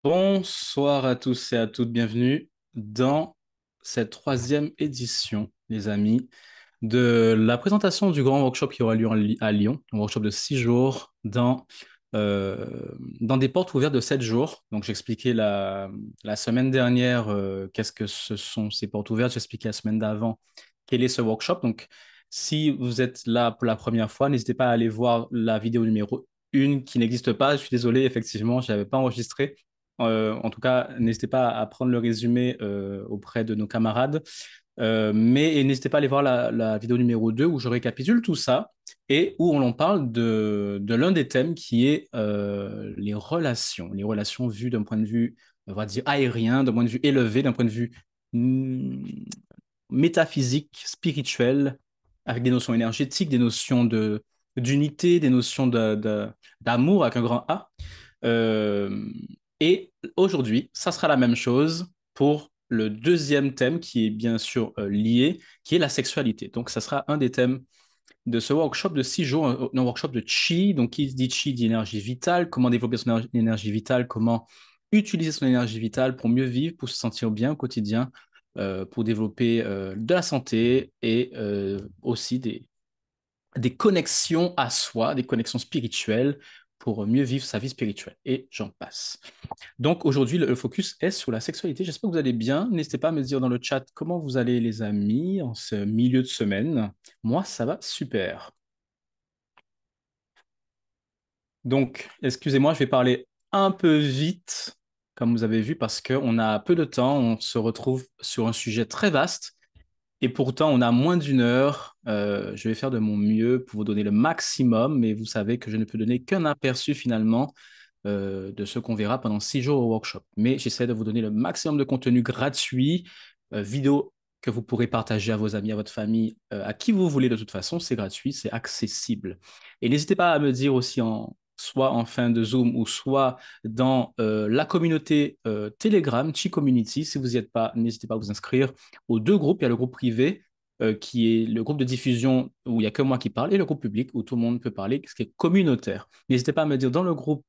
Bonsoir à tous et à toutes, bienvenue dans cette troisième édition, les amis, de la présentation du grand workshop qui aura lieu à Lyon, un workshop de 6 jours euh, dans des portes ouvertes de 7 jours. Donc j'expliquais la semaine dernière qu'est-ce que ce sont ces portes ouvertes, j'expliquais la semaine d'avant quel est ce workshop. Donc si vous êtes là pour la première fois, n'hésitez pas à aller voir la vidéo numéro 1 qui n'existe pas. Je suis désolé, effectivement, je l'avais pas enregistrée. En tout cas, n'hésitez pas à prendre le résumé auprès de nos camarades. Mais n'hésitez pas à aller voir la vidéo numéro 2 où je récapitule tout ça et où on en parle de l'un des thèmes qui est les relations vues d'un point de vue, on va dire, aérien, d'un point de vue élevé, d'un point de vue hmm, métaphysique, spirituel, avec des notions énergétiques, des notions d'unité, des notions d'amour avec un grand A. Euh, et aujourd'hui, ça sera la même chose pour le deuxième thème qui est bien sûr lié, qui est la sexualité. Donc, ça sera un des thèmes de ce workshop de 6 jours, un workshop de chi. Donc, qui dit chi dit énergie vitale, comment développer son énergie vitale, comment utiliser son énergie vitale pour mieux vivre, pour se sentir bien au quotidien, pour développer de la santé et aussi des connexions à soi, des connexions spirituelles pour mieux vivre sa vie spirituelle. Et j'en passe. Donc aujourd'hui, le focus est sur la sexualité. J'espère que vous allez bien. N'hésitez pas à me dire dans le chat comment vous allez, les amis, en ce milieu de semaine. Moi, ça va super. Donc, excusez-moi, je vais parler un peu vite, comme vous avez vu, parce qu'on a peu de temps. On se retrouve sur un sujet très vaste. Et pourtant, on a moins d'une heure. Je vais faire de mon mieux pour vous donner le maximum, mais vous savez que je ne peux donner qu'un aperçu finalement de ce qu'on verra pendant 6 jours au workshop. Mais j'essaie de vous donner le maximum de contenu gratuit, vidéo que vous pourrez partager à vos amis, à votre famille, à qui vous voulez de toute façon. C'est gratuit, c'est accessible. Et n'hésitez pas à me dire aussi soit en fin de Zoom ou soit dans la communauté Telegram, Chi Community. Si vous n'y êtes pas, n'hésitez pas à vous inscrire aux deux groupes. Il y a le groupe privé qui est le groupe de diffusion où il n'y a que moi qui parle et le groupe public où tout le monde peut parler, ce qui est communautaire. N'hésitez pas à me dire dans le groupe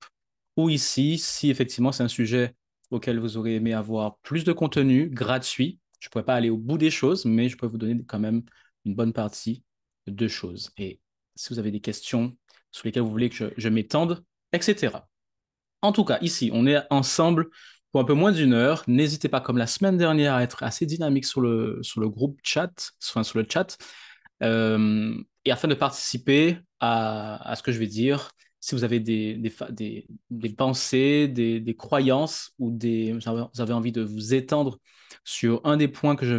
ou ici, si effectivement c'est un sujet auquel vous aurez aimé avoir plus de contenu gratuit. Je ne pourrais pas aller au bout des choses, mais je peux vous donner quand même une bonne partie de choses. Et si vous avez des questions sur lesquelles vous voulez que je m'étende, etc. En tout cas, ici, on est ensemble pour un peu moins d'une heure. N'hésitez pas, comme la semaine dernière, à être assez dynamique sur le groupe chat, enfin sur le chat. Et afin de participer à ce que je vais dire, si vous avez des pensées, des croyances ou vous avez envie de vous étendre sur un des points que je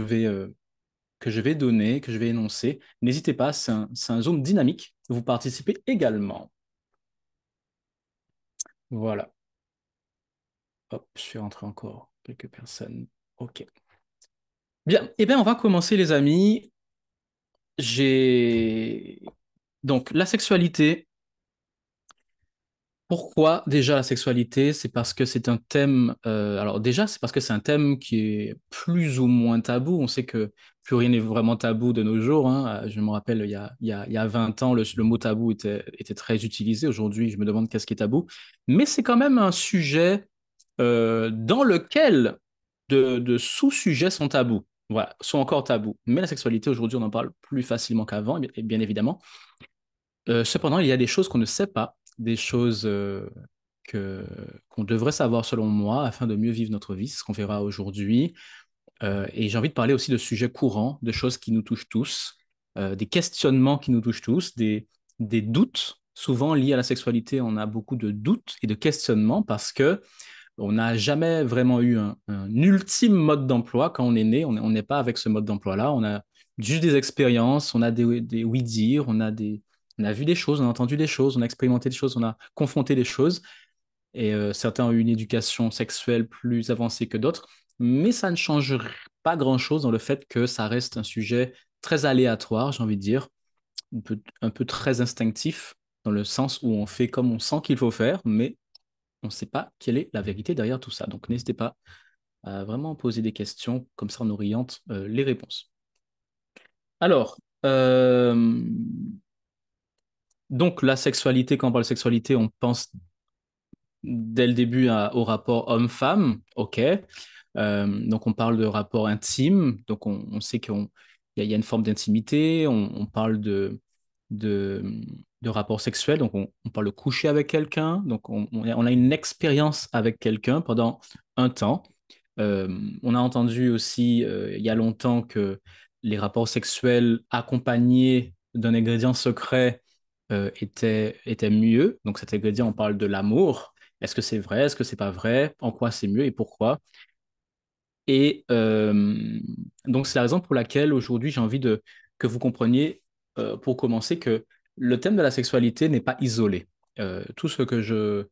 vais donner, que je vais énoncer, n'hésitez pas, c'est un Zoom dynamique. Vous participez également. Voilà. Hop, je fais rentrer encore quelques personnes. OK. Bien. Eh bien, on va commencer, les amis. J'ai donc la sexualité. Pourquoi déjà la sexualité? C'est parce que c'est un thème. Alors déjà, c'est parce que c'est un thème qui est plus ou moins tabou. On sait que plus rien n'est vraiment tabou de nos jours, hein. Je me rappelle, il y a 20 ans, le mot tabou était très utilisé. Aujourd'hui, je me demande qu'est-ce qui est tabou. Mais c'est quand même un sujet dans lequel de sous-sujets sont tabous. Voilà, sont encore tabous. Mais la sexualité, aujourd'hui, on en parle plus facilement qu'avant, bien évidemment. Cependant, il y a des choses qu'on ne sait pas, des choses qu'on devrait savoir selon moi afin de mieux vivre notre vie. C'est ce qu'on verra aujourd'hui. Et j'ai envie de parler aussi de sujets courants, de choses qui nous touchent tous, des questionnements qui nous touchent tous, des doutes. Souvent liés à la sexualité, on a beaucoup de doutes et de questionnements parce que on n'a jamais vraiment eu un ultime mode d'emploi. Quand on est né, on n'est pas avec ce mode d'emploi-là. On a juste des expériences, on a des oui-dire, on a vu des choses, on a entendu des choses, on a expérimenté des choses, on a confronté des choses. Et certains ont eu une éducation sexuelle plus avancée que d'autres. Mais ça ne change pas grand-chose dans le fait que ça reste un sujet très aléatoire, j'ai envie de dire, un peu très instinctif, dans le sens où on fait comme on sent qu'il faut faire, mais on ne sait pas quelle est la vérité derrière tout ça. Donc n'hésitez pas à vraiment poser des questions, comme ça on oriente les réponses. Alors, donc la sexualité, quand on parle de sexualité, on pense dès le début au rapport homme-femme, ok. Donc on parle de rapport intime, donc on sait qu'il y a une forme d'intimité, on parle de, de rapport sexuel, donc on parle de coucher avec quelqu'un, donc on a une expérience avec quelqu'un pendant un temps. On a entendu aussi il y a longtemps que les rapports sexuels accompagnés d'un ingrédient secret étaient mieux. Donc cet ingrédient, on parle de l'amour. Est-ce que c'est vrai? Est-ce que c'est pas vrai? En quoi c'est mieux et pourquoi? Et donc c'est la raison pour laquelle aujourd'hui j'ai envie que vous compreniez, pour commencer, que le thème de la sexualité n'est pas isolé. Tout ce que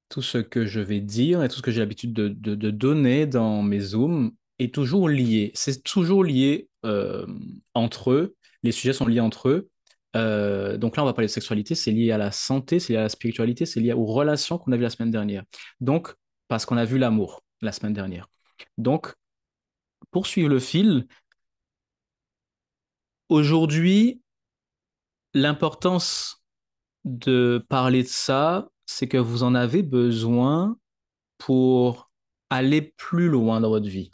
tout ce que je vais dire et tout ce que j'ai l'habitude de donner dans mes Zooms est toujours lié. C'est toujours lié entre eux. Les sujets sont liés entre eux. Donc là, on va parler de sexualité, c'est lié à la santé, c'est lié à la spiritualité, c'est lié aux relations qu'on a vues la semaine dernière. Donc, parce qu'on a vu l'amour la semaine dernière. Donc, pour suivre le fil, aujourd'hui, l'importance de parler de ça, c'est que vous en avez besoin pour aller plus loin dans votre vie.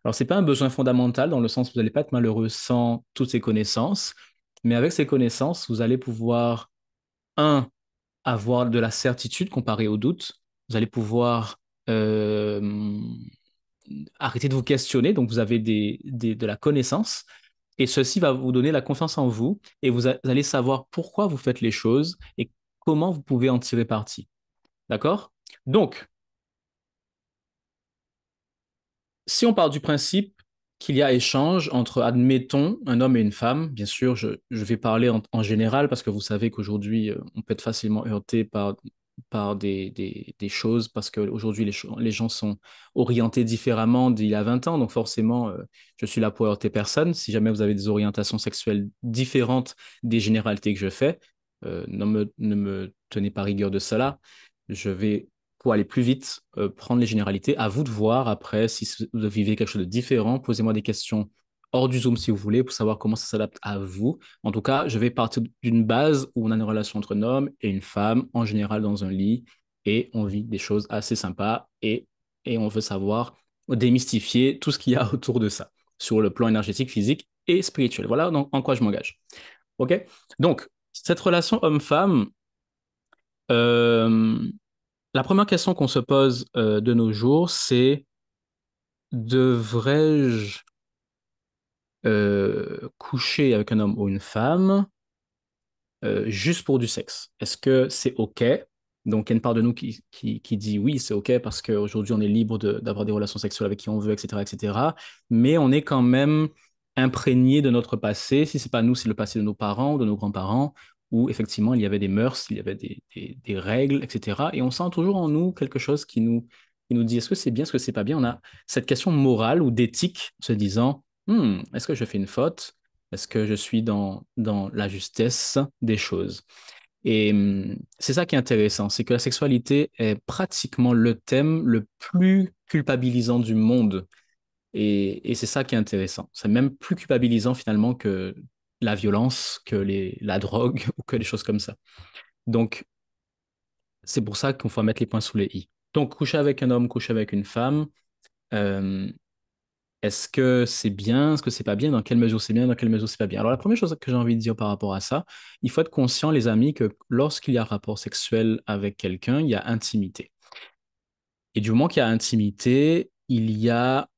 Alors, c'est pas un besoin fondamental dans le sens où vous n'allez pas être malheureux sans toutes ces connaissances, mais avec ces connaissances, vous allez pouvoir, un, avoir de la certitude comparée au doute. Vous allez pouvoir euh, arrêter de vous questionner, donc vous avez de la connaissance, et ceci va vous donner la confiance en vous, et vous allez savoir pourquoi vous faites les choses et comment vous pouvez en tirer parti. D'accord? Donc, si on part du principe qu'il y a échange entre, admettons, un homme et une femme, bien sûr, je vais parler en général parce que vous savez qu'aujourd'hui, on peut être facilement heurté par des choses parce qu'aujourd'hui, les gens sont orientés différemment d'il y a 20 ans. Donc forcément, je suis là pour heurter personne. Si jamais vous avez des orientations sexuelles différentes des généralités que je fais, ne me tenez pas rigueur de cela. Je vais pour aller plus vite, prendre les généralités. À vous de voir après si vous vivez quelque chose de différent. Posez-moi des questions hors du Zoom si vous voulez pour savoir comment ça s'adapte à vous. En tout cas, je vais partir d'une base où on a une relation entre un homme et une femme, en général dans un lit, et on vit des choses assez sympas et on veut savoir démystifier tout ce qu'il y a autour de ça, sur le plan énergétique, physique et spirituel. Voilà en quoi je m'engage. OK? Donc, cette relation homme-femme, euh, la première question qu'on se pose de nos jours, c'est devrais-je coucher avec un homme ou une femme juste pour du sexe? Est-ce que c'est OK? Donc, il y a une part de nous qui dit oui, c'est OK parce qu'aujourd'hui, on est libre d'avoir des relations sexuelles avec qui on veut, etc., etc. Mais on est quand même imprégné de notre passé. Si c'est pas nous, c'est le passé de nos parents ou de nos grands-parents, où effectivement, il y avait des mœurs, il y avait des règles, etc. Et on sent toujours en nous quelque chose qui nous dit est-ce que c'est bien, est-ce que c'est pas bien? On a cette question morale ou d'éthique, se disant, est-ce que je fais une faute? Est-ce que je suis dans la justesse des choses? Et c'est ça qui est intéressant, c'est que la sexualité est pratiquement le thème le plus culpabilisant du monde. Et c'est ça qui est intéressant. C'est même plus culpabilisant finalement que la violence, que la drogue ou que des choses comme ça. Donc, c'est pour ça qu'on faut mettre les points sous les i. Donc, coucher avec un homme, coucher avec une femme, euh, est-ce que c'est bien? Est-ce que c'est pas bien? Dans quelle mesure c'est bien? Dans quelle mesure c'est pas bien? Alors, la première chose que j'ai envie de dire par rapport à ça, il faut être conscient, les amis, que lorsqu'il y a rapport sexuel avec quelqu'un, il y a intimité. Et du moment qu'il y a intimité, il y a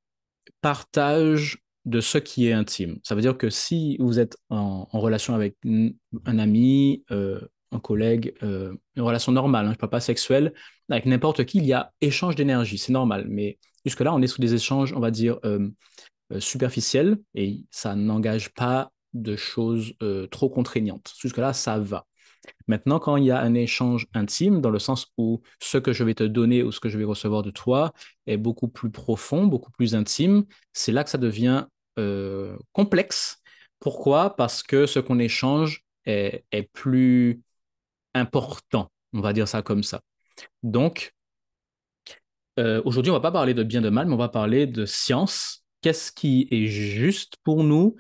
partage de ce qui est intime. Ça veut dire que si vous êtes en relation avec un ami, un collègue, une relation normale, hein, je ne parle pas sexuelle, avec n'importe qui, il y a échange d'énergie, c'est normal. Mais jusque-là, on est sous des échanges, on va dire, superficielle et ça n'engage pas de choses trop contraignantes. Jusque-là, ça va. Maintenant, quand il y a un échange intime, dans le sens où ce que je vais te donner ou ce que je vais recevoir de toi est beaucoup plus profond, beaucoup plus intime, c'est là que ça devient complexe. Pourquoi? Parce que ce qu'on échange est plus important, on va dire ça comme ça. Donc, aujourd'hui, on va pas parler de bien, de mal, mais on va parler de science. Qu'est-ce qui est juste pour nous?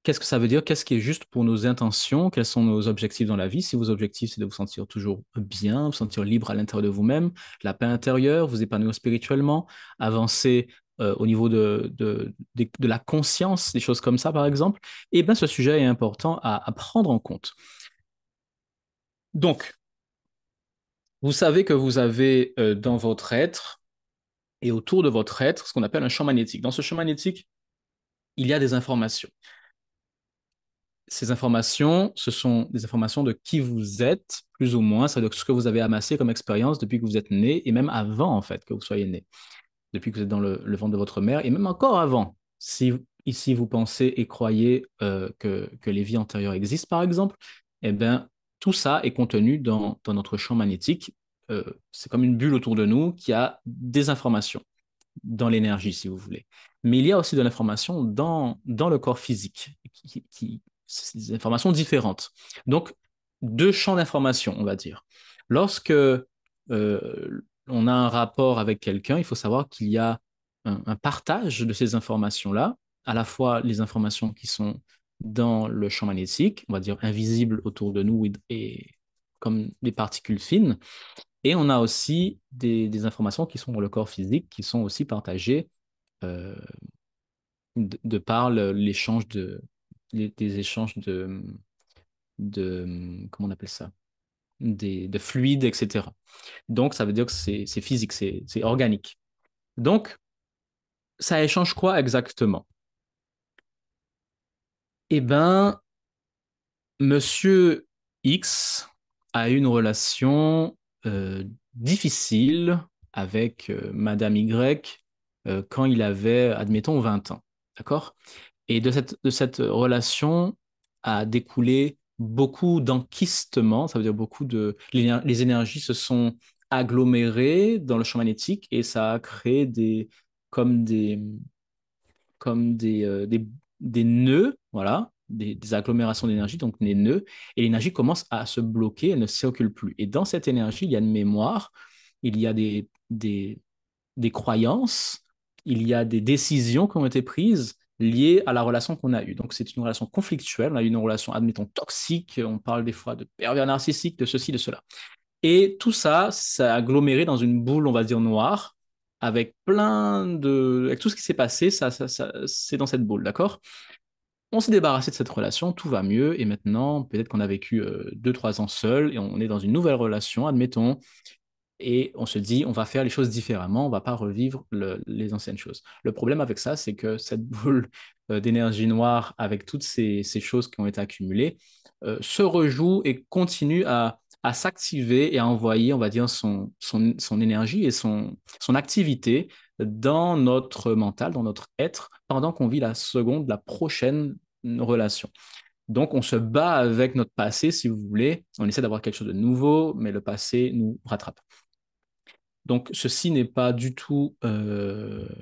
qu'est-ce que ça veut dire? Qu'est-ce qui est juste pour nos intentions? Quels sont nos objectifs dans la vie? Si vos objectifs, c'est de vous sentir toujours bien, vous sentir libre à l'intérieur de vous-même, la paix intérieure, vous épanouir spirituellement, avancer au niveau de la conscience, des choses comme ça, par exemple, eh bien, ce sujet est important à prendre en compte. Donc, vous savez que vous avez dans votre être et autour de votre être ce qu'on appelle un champ magnétique. Dans ce champ magnétique, il y a des informations. Ces informations, ce sont des informations de qui vous êtes, plus ou moins, c'est-à-dire ce que vous avez amassé comme expérience depuis que vous êtes né, et même avant, en fait, que vous soyez né, depuis que vous êtes dans le ventre de votre mère, et même encore avant. Si ici vous pensez et croyez que les vies antérieures existent, par exemple, eh bien, tout ça est contenu dans notre champ magnétique. C'est comme une bulle autour de nous qui a des informations dans l'énergie, si vous voulez. Mais il y a aussi de l'information dans le corps physique, c'est des informations différentes. Donc, deux champs d'information, on va dire. Lorsque on a un rapport avec quelqu'un, il faut savoir qu'il y a un partage de ces informations-là, à la fois les informations qui sont dans le champ magnétique, on va dire invisibles autour de nous et comme des particules fines, et on a aussi des informations qui sont dans le corps physique, qui sont aussi partagées euh, de par l'échange des échanges comment on appelle ça? De fluides, etc. Donc, ça veut dire que c'est physique, c'est organique. Donc, ça échange quoi exactement? Eh bien, Monsieur X a eu une relation difficile avec Madame Y quand il avait, admettons, 20 ans. D'accord? Et de cette relation a découlé beaucoup d'enquistements, ça veut dire beaucoup les énergies se sont agglomérées dans le champ magnétique et ça a créé comme des, comme des nœuds, voilà, des agglomérations d'énergie, donc des nœuds, et l'énergie commence à se bloquer, elle ne circule plus. Et dans cette énergie, il y a une mémoire, il y a des croyances, il y a des décisions qui ont été prises liées à la relation qu'on a eue. Donc, c'est une relation conflictuelle, on a eu une relation, admettons, toxique, on parle des fois de pervers narcissique, de ceci, de cela. Et tout ça, ça a aggloméré dans une boule, on va dire, noire, avec avec tout ce qui s'est passé, c'est dans cette boule, d'accord? On s'est débarrassé de cette relation, tout va mieux, et maintenant, peut-être qu'on a vécu 2, 3 ans seul, et on est dans une nouvelle relation, admettons, et on se dit, on va faire les choses différemment, on va pas revivre les anciennes choses. Le problème avec ça, c'est que cette boule d'énergie noire, avec toutes ces choses qui ont été accumulées, se rejoue et continue à s'activer et à envoyer, on va dire, son énergie et son activité dans notre mental, dans notre être, pendant qu'on vit la prochaine relation. Donc, on se bat avec notre passé, si vous voulez. On essaie d'avoir quelque chose de nouveau, mais le passé nous rattrape. Donc, ceci n'est pas du tout.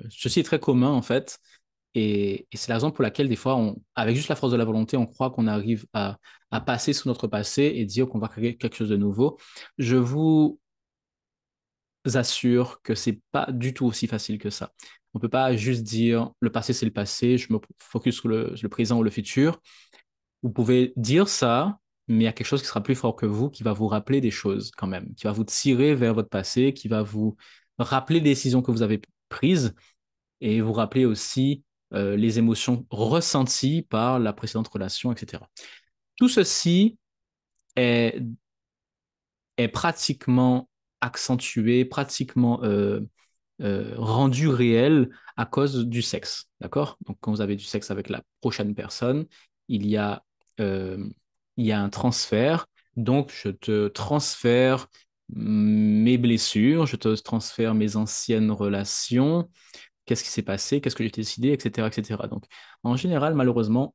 Ceci est très commun, en fait. Et c'est la raison pour laquelle, des fois, avec juste la force de la volonté, on croit qu'on arrive à passer sous notre passé et dire qu'on va créer quelque chose de nouveau. Je vous assure que c'est pas du tout aussi facile que ça. On ne peut pas juste dire le passé, c'est le passé, je me focus sur le présent ou le futur. Vous pouvez dire ça, mais il y a quelque chose qui sera plus fort que vous, qui va vous rappeler des choses quand même, qui va vous tirer vers votre passé, qui va vous rappeler les décisions que vous avez prises et vous rappeler aussi les émotions ressenties par la précédente relation, etc. Tout ceci est, est pratiquement accentué, pratiquement rendu réel à cause du sexe. D'accord? Donc, quand vous avez du sexe avec la prochaine personne, il y a, euh, il y a un transfert. Donc, je te transfère mes blessures, je te transfère mes anciennes relations, qu'est-ce qui s'est passé, qu'est-ce que j'ai décidé, etc., etc. Donc, en général, malheureusement,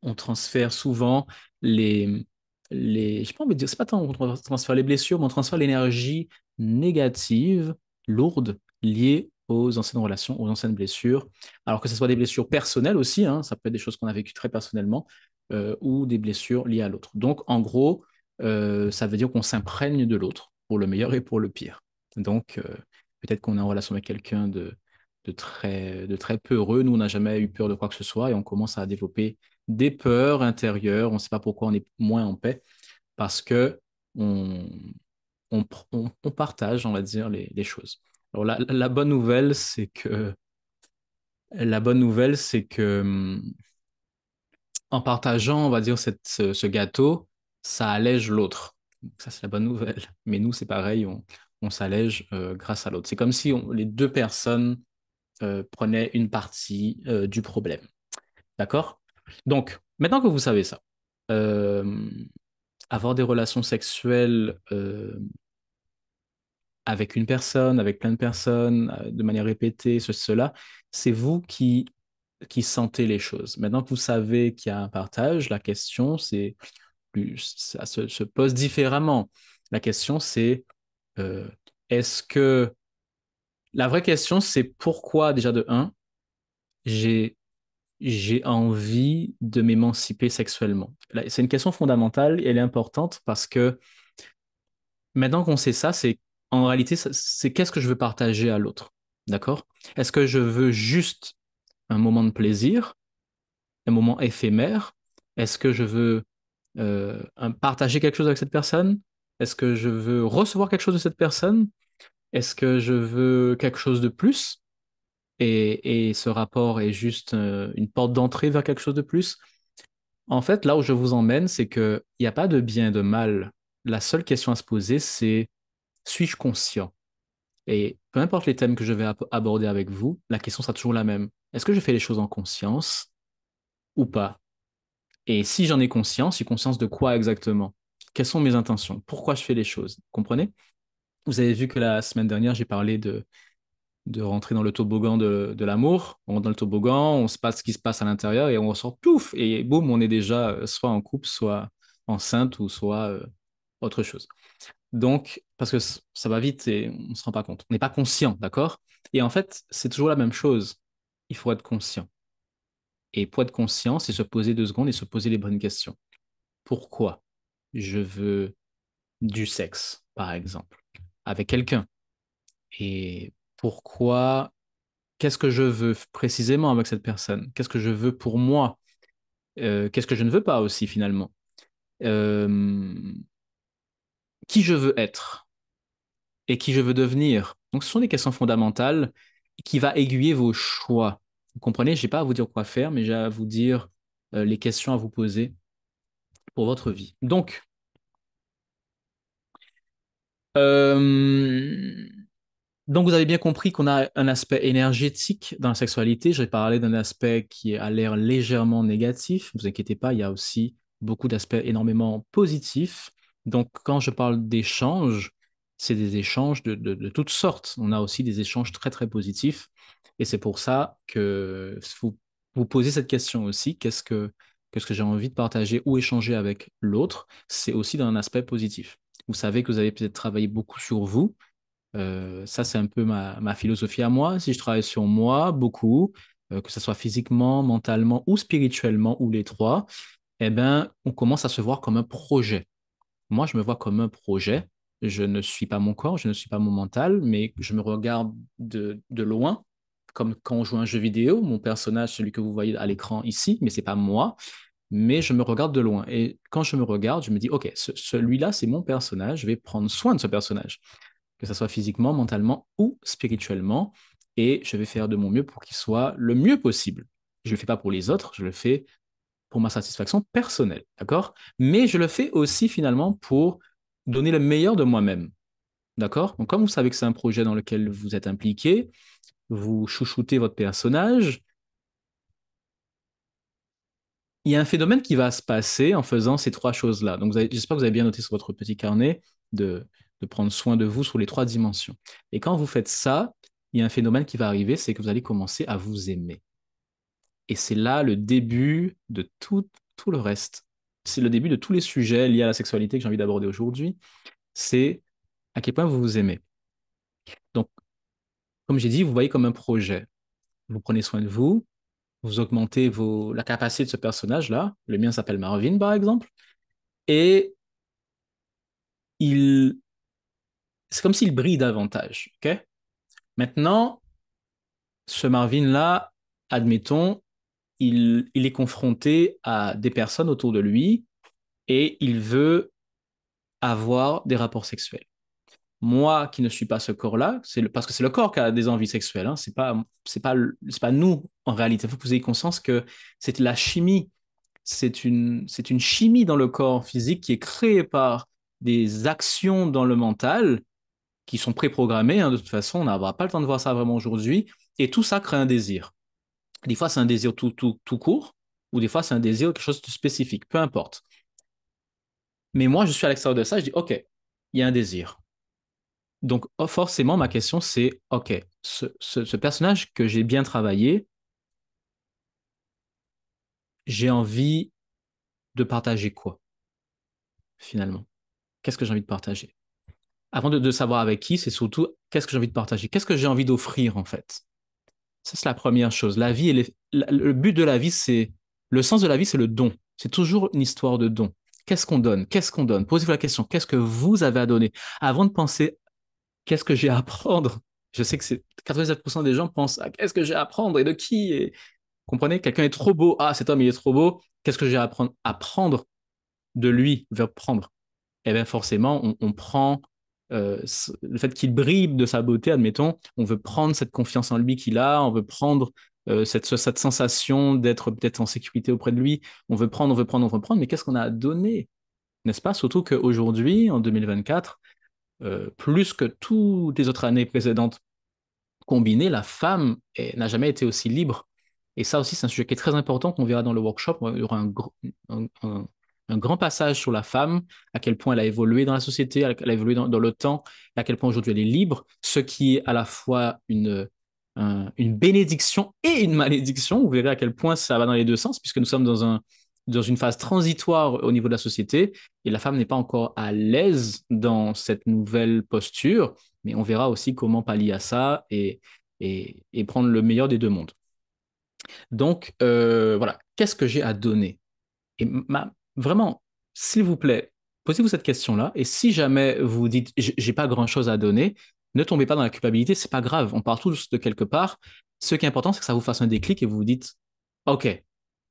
on transfère souvent je sais pas envie de dire, c'est pas tant qu'on transfère les blessures, mais on transfère l'énergie négative, lourde, liée aux anciennes relations, aux anciennes blessures. Alors que ce soit des blessures personnelles aussi, hein, ça peut être des choses qu'on a vécues très personnellement, ou des blessures liées à l'autre. Donc, en gros, ça veut dire qu'on s'imprègne de l'autre, pour le meilleur et pour le pire. Donc, peut-être qu'on est en relation avec quelqu'un de très peu heureux, nous, on n'a jamais eu peur de quoi que ce soit, et on commence à développer des peurs intérieures, on ne sait pas pourquoi on est moins en paix, parce que on, on partage, on va dire, les choses. Alors la bonne nouvelle, c'est que en partageant, on va dire, ce gâteau, ça allège l'autre. Donc ça, c'est la bonne nouvelle. Mais nous, c'est pareil, on s'allège grâce à l'autre. C'est comme si les deux personnes prenaient une partie du problème. D'accord? Donc, maintenant que vous savez ça, euh, avoir des relations sexuelles avec une personne, avec plein de personnes, de manière répétée, cela, c'est vous qui sentez les choses. Maintenant que vous savez qu'il y a un partage, la question, ça se pose différemment. La question, c'est euh, est-ce que... La vraie question, c'est pourquoi, déjà de un, j'ai j'ai envie de m'émanciper sexuellement. C'est une question fondamentale et elle est importante parce que maintenant qu'on sait ça, c'est en réalité, c'est qu'est-ce que je veux partager à l'autre. D'accord? Est-ce que je veux juste un moment de plaisir, un moment éphémère? Est-ce que je veux partager quelque chose avec cette personne? Est-ce que je veux recevoir quelque chose de cette personne? Est-ce que je veux quelque chose de plus? Et ce rapport est juste une porte d'entrée vers quelque chose de plus? En fait, là où je vous emmène, c'est qu'il n'y a pas de bien et de mal. La seule question à se poser, c'est suis-je conscient? Et peu importe les thèmes que je vais aborder avec vous, la question sera toujours la même. Est-ce que je fais les choses en conscience ou pas? Et si j'en ai conscience, j'ai conscience de quoi exactement? Quelles sont mes intentions? Pourquoi je fais les choses? Comprenez? Vous avez vu que la semaine dernière, j'ai parlé de rentrer dans le toboggan de l'amour. On rentre dans le toboggan, on se passe ce qui se passe à l'intérieur et on ressort, pouf, et boum, on est déjà soit en couple, soit enceinte ou soit autre chose. Donc, parce que ça va vite et on ne se rend pas compte. On n'est pas conscient, d'accord? Et en fait, c'est toujours la même chose. Il faut être conscient. Et pour être conscient, c'est se poser 2 secondes et se poser les bonnes questions. Pourquoi je veux du sexe, par exemple, avec quelqu'un? Et pourquoi, qu'est-ce que je veux précisément avec cette personne? Qu'est-ce que je veux pour moi? Qu'est-ce que je ne veux pas aussi, finalement? Euh, qui je veux être? Et qui je veux devenir. Donc, ce sont des questions fondamentales qui vont aiguiller vos choix. Vous comprenez? Je n'ai pas à vous dire quoi faire, mais j'ai à vous dire les questions à vous poser pour votre vie. Euh, donc, vous avez bien compris qu'on a un aspect énergétique dans la sexualité. J'ai parlé d'un aspect qui a l'air légèrement négatif. Ne vous inquiétez pas, il y a aussi beaucoup d'aspects énormément positifs. Donc, quand je parle d'échanges, c'est des échanges de toutes sortes. On a aussi des échanges très, très positifs. Et c'est pour ça que vous posez cette question aussi. Qu'est-ce que j'ai envie de partager ou échanger avec l'autre? C'est aussi dans un aspect positif. Vous savez que vous avez peut-être travaillé beaucoup sur vous. Ça, c'est un peu ma philosophie à moi. Si je travaille sur moi beaucoup, que ce soit physiquement, mentalement ou spirituellement, ou les trois, eh ben, on commence à se voir comme un projet. Moi, je me vois comme un projet. Je ne suis pas mon corps, je ne suis pas mon mental, mais je me regarde de loin, comme quand on joue à un jeu vidéo. Mon personnage, celui que vous voyez à l'écran ici, mais c'est pas moi, mais je me regarde de loin. Et quand je me regarde, je me dis, OK, celui-là, c'est mon personnage, je vais prendre soin de ce personnage que ce soit physiquement, mentalement ou spirituellement, et je vais faire de mon mieux pour qu'il soit le mieux possible. Je ne le fais pas pour les autres, je le fais pour ma satisfaction personnelle, d'accord? Mais je le fais aussi finalement pour donner le meilleur de moi-même, d'accord? Donc comme vous savez que c'est un projet dans lequel vous êtes impliqué, vous chouchoutez votre personnage, il y a un phénomène qui va se passer en faisant ces trois choses-là. Donc j'espère que vous avez bien noté sur votre petit carnet de prendre soin de vous sur les trois dimensions. Et quand vous faites ça, il y a un phénomène qui va arriver, c'est que vous allez commencer à vous aimer. Et c'est là le début de tout le reste. C'est le début de tous les sujets liés à la sexualité que j'ai envie d'aborder aujourd'hui. C'est à quel point vous vous aimez. Donc, comme j'ai dit, vous voyez comme un projet. Vous prenez soin de vous, vous augmentez la capacité de ce personnage-là. Le mien s'appelle Marvin, par exemple. Et il, c'est comme s'il brille davantage. Ok. Maintenant, ce Marvin-là, admettons, il est confronté à des personnes autour de lui et il veut avoir des rapports sexuels. Moi qui ne suis pas ce corps-là, parce que c'est le corps qui a des envies sexuelles, hein, c'est pas nous en réalité. Il faut que vous ayez conscience que c'est la chimie, c'est une chimie dans le corps physique qui est créée par des actions dans le mental qui sont préprogrammées, hein, de toute façon, on n'aura pas le temps de voir ça vraiment aujourd'hui, et tout ça crée un désir. Des fois, c'est un désir tout court, ou des fois, c'est un désir quelque chose de spécifique, peu importe. Mais moi, je suis à l'extérieur de ça, je dis, OK, il y a un désir. Donc, oh, forcément, ma question, c'est, OK, ce personnage que j'ai bien travaillé, j'ai envie de partager quoi, finalement? Qu'est-ce que j'ai envie de partager? Avant de savoir avec qui, c'est surtout qu'est-ce que j'ai envie de partager? Qu'est-ce que j'ai envie d'offrir, en fait? Ça, c'est la première chose. La vie, le but de la vie, c'est, le sens de la vie, c'est le don. C'est toujours une histoire de don. Qu'est-ce qu'on donne? Qu'est-ce qu'on donne? Posez-vous la question, qu'est-ce que vous avez à donner? Avant de penser, qu'est-ce que j'ai à apprendre? Je sais que c'est 97% des gens pensent à qu'est-ce que j'ai à apprendre et de qui? Et, comprenez? Quelqu'un est trop beau. Ah, cet homme, il est trop beau. Qu'est-ce que j'ai à apprendre? Apprendre de lui, vers prendre. Eh bien forcément, on prend le fait qu'il brille de sa beauté, admettons, on veut prendre cette confiance en lui qu'il a, on veut prendre cette sensation d'être peut-être en sécurité auprès de lui, on veut prendre, mais qu'est-ce qu'on a à donner, n'est-ce pas? Surtout qu'aujourd'hui, en 2024, plus que toutes les autres années précédentes combinées, la femme n'a jamais été aussi libre. Et ça aussi, c'est un sujet qui est très important qu'on verra dans le workshop. Il y aura un, un- un grand passage sur la femme, à quel point elle a évolué dans la société, elle a évolué dans le temps, et à quel point aujourd'hui elle est libre, ce qui est à la fois une bénédiction et une malédiction. Vous verrez à quel point ça va dans les deux sens, puisque nous sommes dans une phase transitoire au niveau de la société, et la femme n'est pas encore à l'aise dans cette nouvelle posture, mais on verra aussi comment pallier à ça et prendre le meilleur des deux mondes. Donc, voilà, qu'est-ce que j'ai à donner? Et vraiment, s'il vous plaît, posez-vous cette question-là. Et si jamais vous vous dites, j'ai pas grand-chose à donner, ne tombez pas dans la culpabilité, c'est pas grave. On part tous de quelque part. Ce qui est important, c'est que ça vous fasse un déclic et vous vous dites, OK,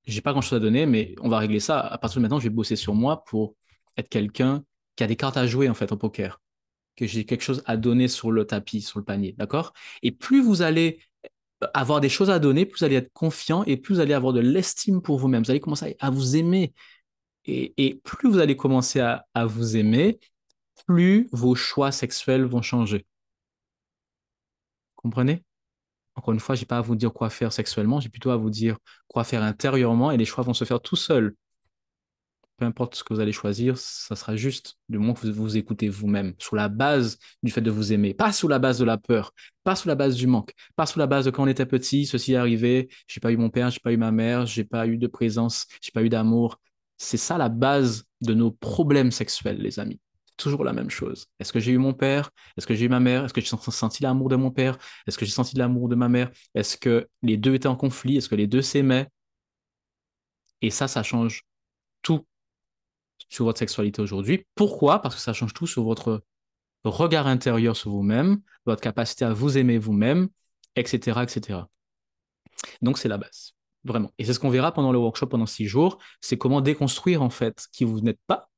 j'ai pas grand-chose à donner, mais on va régler ça. À partir de maintenant, je vais bosser sur moi pour être quelqu'un qui a des cartes à jouer, en fait, au poker. Que j'ai quelque chose à donner sur le tapis, sur le panier, d'accord? Et plus vous allez avoir des choses à donner, plus vous allez être confiant et plus vous allez avoir de l'estime pour vous-même. Vous allez commencer à vous aimer. Et plus vous allez commencer à vous aimer, plus vos choix sexuels vont changer. Comprenez? Encore une fois, j'ai pas à vous dire quoi faire sexuellement, j'ai plutôt à vous dire quoi faire intérieurement et les choix vont se faire tout seuls. Peu importe ce que vous allez choisir, ça sera juste du moment que vous vous écoutez vous-même, sur la base du fait de vous aimer, pas sous la base de la peur, pas sous la base du manque, pas sous la base de quand on était petit, ceci est arrivé, j'ai pas eu mon père, j'ai pas eu ma mère, j'ai pas eu de présence, j'ai pas eu d'amour. C'est ça la base de nos problèmes sexuels, les amis. C'est toujours la même chose. Est-ce que j'ai eu mon père? Est-ce que j'ai eu ma mère? Est-ce que j'ai senti l'amour de mon père? Est-ce que j'ai senti l'amour de ma mère? Est-ce que les deux étaient en conflit? Est-ce que les deux s'aimaient? Et ça change tout sur votre sexualité aujourd'hui. Pourquoi? Parce que ça change tout sur votre regard intérieur sur vous-même, votre capacité à vous aimer vous-même, etc., etc. Donc, c'est la base. Vraiment. Et c'est ce qu'on verra pendant le workshop pendant 6 jours. C'est comment déconstruire, en fait, qui vous n'êtes pas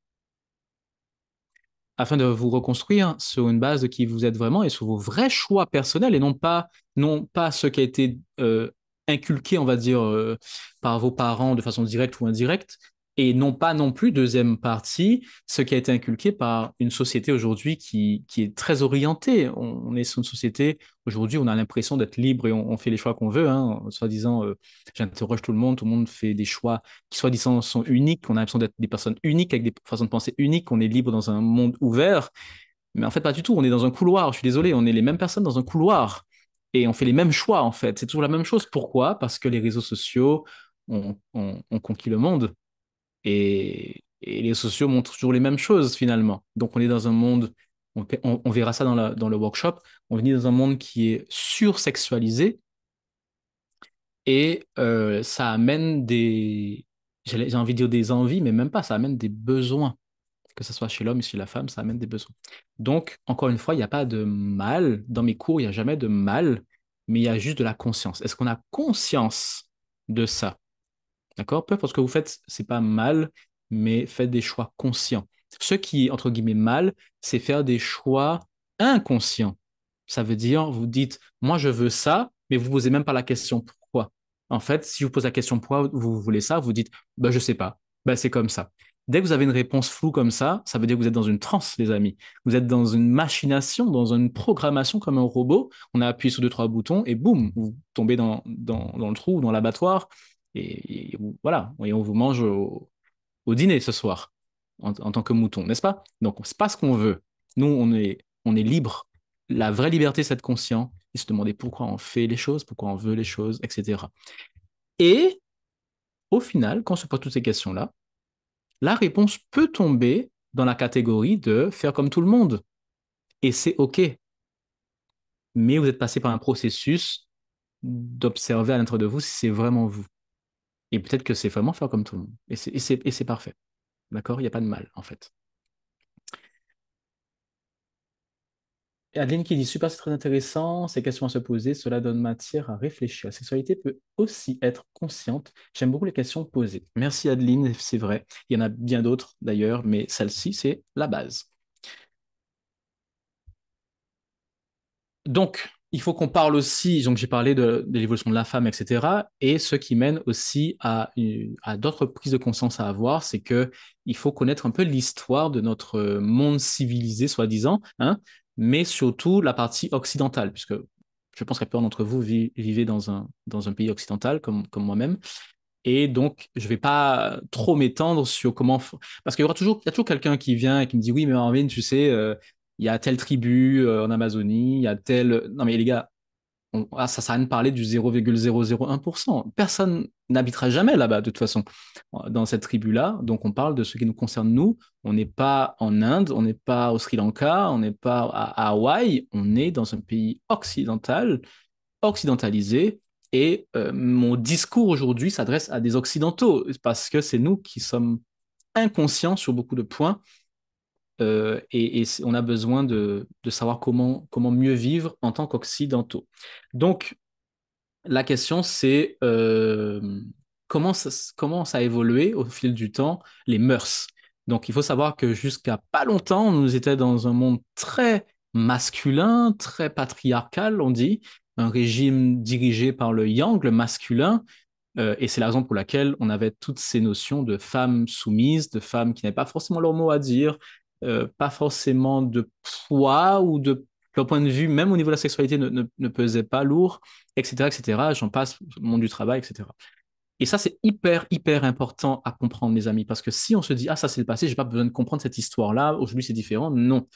afin de vous reconstruire sur une base de qui vous êtes vraiment et sur vos vrais choix personnels et non pas ce qui a été inculqué, on va dire, par vos parents de façon directe ou indirecte, et non pas non plus, deuxième partie, ce qui a été inculqué par une société aujourd'hui qui est très orientée. On est sur une société, aujourd'hui, on a l'impression d'être libre et on fait les choix qu'on veut, hein, soi-disant, j'interroge tout le monde fait des choix qui soi-disant sont uniques, on a l'impression d'être des personnes uniques avec des façons de penser uniques, on est libre dans un monde ouvert, mais en fait pas du tout, on est dans un couloir, je suis désolé, on est les mêmes personnes dans un couloir et on fait les mêmes choix en fait, c'est toujours la même chose. Pourquoi? Parce que les réseaux sociaux ont conquis le monde et les réseaux sociaux montrent toujours les mêmes choses finalement. Donc on est dans un monde, on verra ça dans le workshop, on est dans un monde qui est sursexualisé et ça amène j'ai envie de dire des envies, mais même pas, ça amène des besoins, que ce soit chez l'homme ou chez la femme, ça amène des besoins. Donc, encore une fois, il n'y a pas de mal. Dans mes cours, il n'y a jamais de mal, mais il y a juste de la conscience. Est-ce qu'on a conscience de ça? D'accord? Peu importe ce que vous faites, c'est pas mal, mais faites des choix conscients. Ce qui est, entre guillemets, mal, c'est faire des choix inconscients. Ça veut dire, vous dites, moi, je veux ça, mais vous ne posez même pas la question pourquoi. En fait, si je vous pose la question pourquoi vous voulez ça, vous dites, bah, je sais pas. Bah, c'est comme ça. Dès que vous avez une réponse floue comme ça veut dire que vous êtes dans une transe, les amis. Vous êtes dans une machination, dans une programmation comme un robot. On a appuyé sur deux, trois boutons et boum, vous tombez dans le trou, dans l'abattoir. Voilà, et on vous mange au dîner ce soir en tant que mouton, n'est-ce pas? Donc, c'est pas ce qu'on veut. Nous, on est libre. La vraie liberté, c'est d'être conscient et se demander pourquoi on fait les choses, pourquoi on veut les choses, etc. Et au final, quand on se pose toutes ces questions-là, la réponse peut tomber dans la catégorie de faire comme tout le monde. Et c'est OK. Mais vous êtes passé par un processus d'observer à l'intérieur de vous si c'est vraiment vous. Et peut-être que c'est vraiment faire comme tout le monde. Et c'est parfait. D'accord? Il n'y a pas de mal, en fait. Et Adeline qui dit, super, c'est très intéressant, ces questions à se poser, cela donne matière à réfléchir. La sexualité peut aussi être consciente. J'aime beaucoup les questions posées. Merci Adeline, c'est vrai. Il y en a bien d'autres d'ailleurs, mais celle-ci, c'est la base. Donc, il faut qu'on parle aussi, donc j'ai parlé de l'évolution de la femme, etc. Et ce qui mène aussi à d'autres prises de conscience à avoir, c'est que il faut connaître un peu l'histoire de notre monde civilisé, soi-disant, hein, mais surtout la partie occidentale, puisque je pense que la plupart d'entre vous vivez dans un pays occidental, comme moi-même. Et donc, je ne vais pas trop m'étendre sur comment. Parce qu'il y a toujours quelqu'un qui vient et qui me dit, oui, mais Marvin, tu sais, il y a telle tribu en Amazonie, il y a telle. Non, mais les gars, ça sert à rien de parler du 0,001%. Personne n'habitera jamais là-bas, de toute façon, dans cette tribu-là. Donc, on parle de ce qui nous concerne, nous. On n'est pas en Inde, on n'est pas au Sri Lanka, on n'est pas à Hawaï, on est dans un pays occidental occidentalisé. Et mon discours aujourd'hui s'adresse à des Occidentaux, parce que c'est nous qui sommes inconscients sur beaucoup de points, et on a besoin de savoir comment mieux vivre en tant qu'Occidentaux. Donc, la question, c'est comment ça a évolué au fil du temps, les mœurs. Donc, il faut savoir que jusqu'à pas longtemps, nous étions dans un monde très masculin, très patriarcal, on dit, un régime dirigé par le yang, le masculin, et c'est la raison pour laquelle on avait toutes ces notions de femmes soumises, de femmes qui n'avaient pas forcément leur mot à dire, pas forcément de poids ou de leur point de vue, même au niveau de la sexualité, ne pesait pas lourd, etc., etc. J'en passe, le monde du travail, etc. Et ça, c'est hyper, hyper important à comprendre, les amis, parce que si on se dit, ah, ça, c'est le passé, j'ai pas besoin de comprendre cette histoire-là, aujourd'hui, c'est différent, non.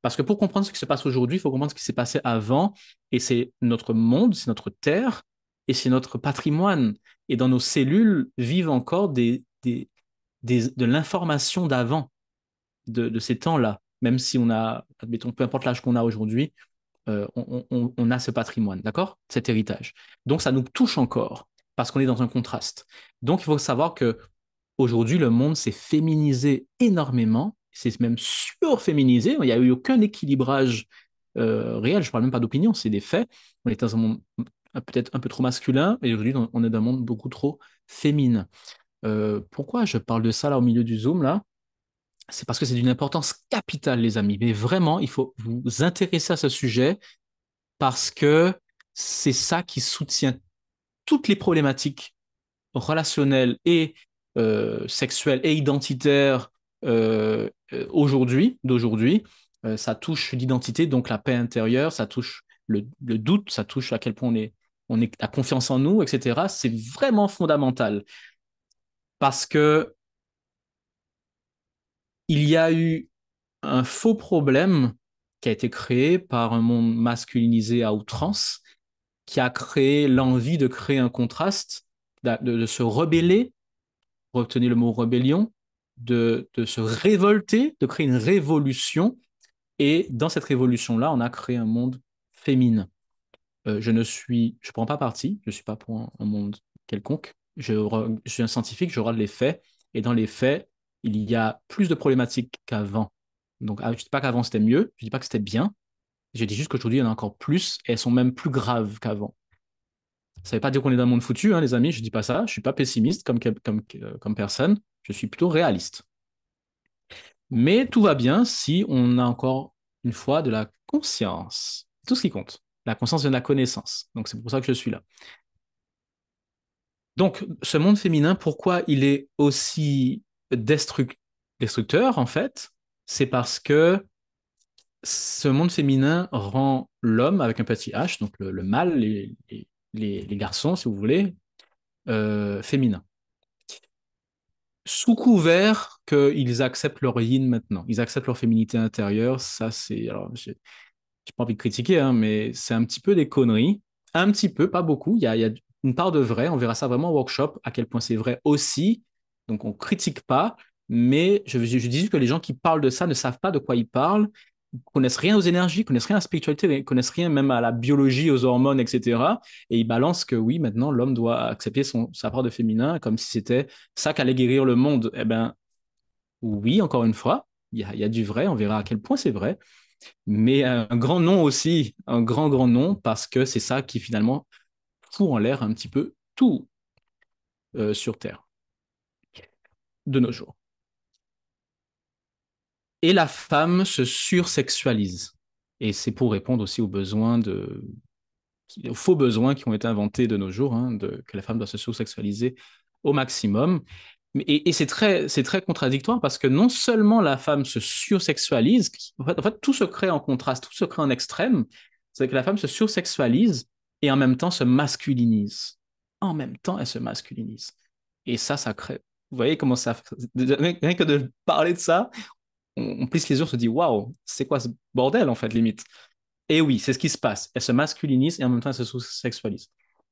Parce que pour comprendre ce qui se passe aujourd'hui, il faut comprendre ce qui s'est passé avant, et c'est notre monde, c'est notre terre, et c'est notre patrimoine. Et dans nos cellules vivent encore de l'information d'avant, de ces temps-là. Même si on a, admettons, peu importe l'âge qu'on a aujourd'hui, on a ce patrimoine, d'accord? Cet héritage. Donc ça nous touche encore, parce qu'on est dans un contraste. Donc il faut savoir que aujourd'hui, le monde s'est féminisé énormément, c'est même surféminisé. Il n'y a eu aucun équilibrage réel. Je ne parle même pas d'opinion, c'est des faits. On est dans un monde peut-être un peu trop masculin, et aujourd'hui, on est dans un monde beaucoup trop féminin. Pourquoi je parle de ça là au milieu du Zoom là? C'est parce que c'est d'une importance capitale, les amis. Mais vraiment, il faut vous intéresser à ce sujet parce que c'est ça qui soutient toutes les problématiques relationnelles et sexuelles et identitaires d'aujourd'hui. Ça touche l'identité, donc la paix intérieure, ça touche le doute, ça touche à quel point on est la confiance en nous, etc. C'est vraiment fondamental parce que il y a eu un faux problème qui a été créé par un monde masculinisé à outrance, qui a créé l'envie de créer un contraste, de se rebeller, retenez le mot rébellion, de se révolter, de créer une révolution. Et dans cette révolution-là, on a créé un monde féminin. Je prends pas parti, je suis pas pour un monde quelconque. Je suis un scientifique, je regarde les faits, et dans les faits, il y a plus de problématiques qu'avant. Donc, je ne dis pas qu'avant c'était mieux, je ne dis pas que c'était bien, je dis juste qu'aujourd'hui il y en a encore plus, et elles sont même plus graves qu'avant. Ça ne veut pas dire qu'on est dans un monde foutu, hein, les amis, je ne dis pas ça. Je ne suis pas pessimiste comme personne. Je suis plutôt réaliste. Mais tout va bien si on a encore une fois de la conscience. C'est tout ce qui compte. La conscience vient de la connaissance. Donc c'est pour ça que je suis là. Donc ce monde féminin, pourquoi il est aussi destructeur, en fait, c'est parce que ce monde féminin rend l'homme, avec un petit h, donc le mâle, les garçons, si vous voulez, féminin. Sous couvert qu'ils acceptent leur yin maintenant. Ils acceptent leur féminité intérieure. Ça, c'est. Alors, j'ai pas envie de critiquer, hein, mais c'est un petit peu des conneries. Un petit peu, pas beaucoup. Il y a une part de vrai. On verra ça vraiment au workshop, à quel point c'est vrai aussi. Donc, on critique pas. Mais je dis juste que les gens qui parlent de ça ne savent pas de quoi ils parlent, connaissent rien aux énergies, connaissent rien à la spiritualité, connaissent rien même à la biologie, aux hormones, etc. Et ils balancent que oui, maintenant, l'homme doit accepter sa part de féminin comme si c'était ça qui allait guérir le monde. Eh ben, oui, encore une fois, il y a du vrai, on verra à quel point c'est vrai, mais un grand non aussi, un grand, grand non, parce que c'est ça qui finalement fout en l'air un petit peu tout sur Terre de nos jours. Et la femme se sursexualise. Et c'est pour répondre aussi aux faux besoins qui ont été inventés de nos jours, hein, que la femme doit se sursexualiser au maximum. Et c'est très contradictoire parce que non seulement la femme se sursexualise, en fait, tout se crée en contraste, tout se crée en extrême, c'est que la femme se sursexualise et en même temps se masculinise. En même temps, elle se masculinise. Et ça crée. Vous voyez comment ça. Rien que de parler de ça, on plisse les yeux, on se dit waouh, c'est quoi ce bordel en fait, limite. Et oui, c'est ce qui se passe. Elle se masculinise et en même temps, elle se sous-sexualise.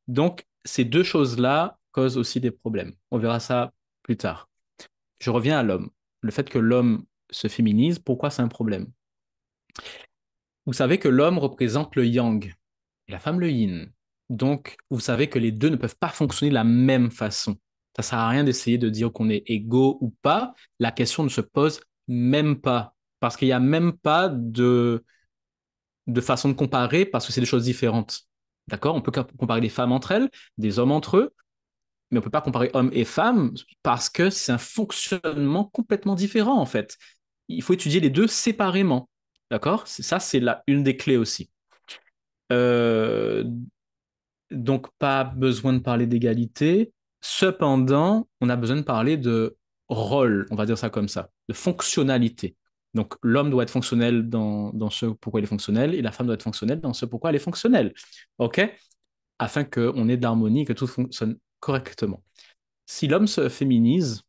Donc, ces deux choses-là causent aussi des problèmes. On verra ça plus tard. Je reviens à l'homme. Le fait que l'homme se féminise, pourquoi c'est un problème? Vous savez que l'homme représente le yang et la femme le yin. Donc, vous savez que les deux ne peuvent pas fonctionner de la même façon. Ça sert à rien d'essayer de dire qu'on est égaux ou pas. La question ne se pose même pas. Parce qu'il n'y a même pas de façon de comparer parce que c'est des choses différentes. D'accord? On peut comparer des femmes entre elles, des hommes entre eux, mais on ne peut pas comparer hommes et femmes parce que c'est un fonctionnement complètement différent, en fait. Il faut étudier les deux séparément. D'accord? Ça, c'est une des clés aussi. Euh, donc, pas besoin de parler d'égalité. Cependant, on a besoin de parler de rôle, on va dire ça comme ça, de fonctionnalité. Donc, l'homme doit être fonctionnel dans ce pourquoi il est fonctionnel et la femme doit être fonctionnelle dans ce pourquoi elle est fonctionnelle. OK? Afin qu'on ait de l'harmonie et que tout fonctionne correctement. Si l'homme se féminise,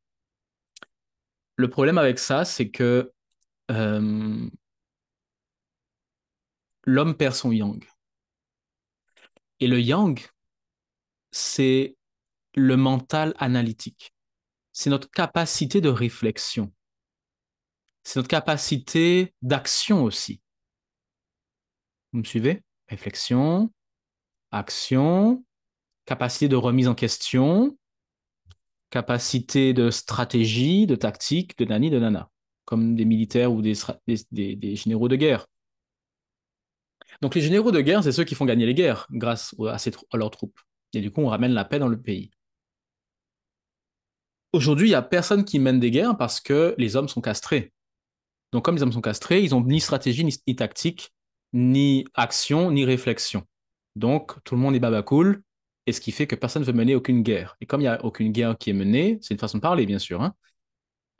le problème avec ça, c'est que euh, l'homme perd son yang. Et le yang, c'est le mental analytique. C'est notre capacité de réflexion. C'est notre capacité d'action aussi. Vous me suivez? Réflexion, action, capacité de remise en question, capacité de stratégie, de tactique, de nani, de nana, comme des militaires ou des généraux de guerre. Donc les généraux de guerre, c'est ceux qui font gagner les guerres grâce à leurs troupes. Et du coup, on ramène la paix dans le pays. Aujourd'hui, il n'y a personne qui mène des guerres parce que les hommes sont castrés. Donc comme les hommes sont castrés, ils n'ont ni stratégie, ni tactique, ni action, ni réflexion. Donc tout le monde est babacool, et ce qui fait que personne ne veut mener aucune guerre. Et comme il n'y a aucune guerre qui est menée, c'est une façon de parler, bien sûr, hein,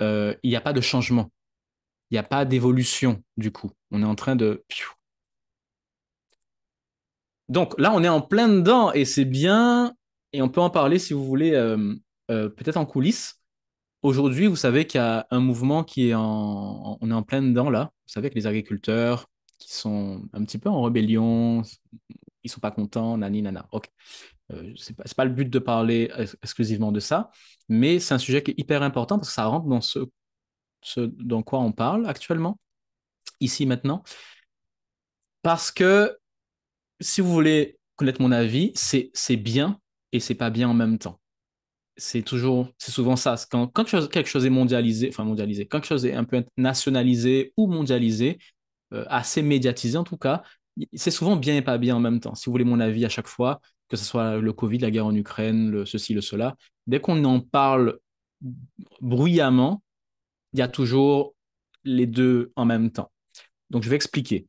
il n'y a pas de changement, il n'y a pas d'évolution, du coup. On est en train de... Donc là, on est en plein dedans, et c'est bien, et on peut en parler si vous voulez, peut-être en coulisses. Aujourd'hui, vous savez qu'il y a un mouvement on est en plein dedans là. Vous savez que les agriculteurs qui sont un petit peu en rébellion, ils sont pas contents, nani nana. Ok, c'est pas le but de parler exclusivement de ça, mais c'est un sujet qui est hyper important parce que ça rentre dans ce dans quoi on parle actuellement, ici maintenant. Parce que si vous voulez connaître mon avis, c'est bien et c'est pas bien en même temps. C'est souvent ça. Quand quelque chose est mondialisé, enfin mondialisé, quand quelque chose est un peu nationalisé ou mondialisé, assez médiatisé en tout cas, c'est souvent bien et pas bien en même temps. Si vous voulez mon avis à chaque fois, que ce soit le Covid, la guerre en Ukraine, le ceci, le cela, dès qu'on en parle bruyamment, il y a toujours les deux en même temps. Donc, je vais expliquer.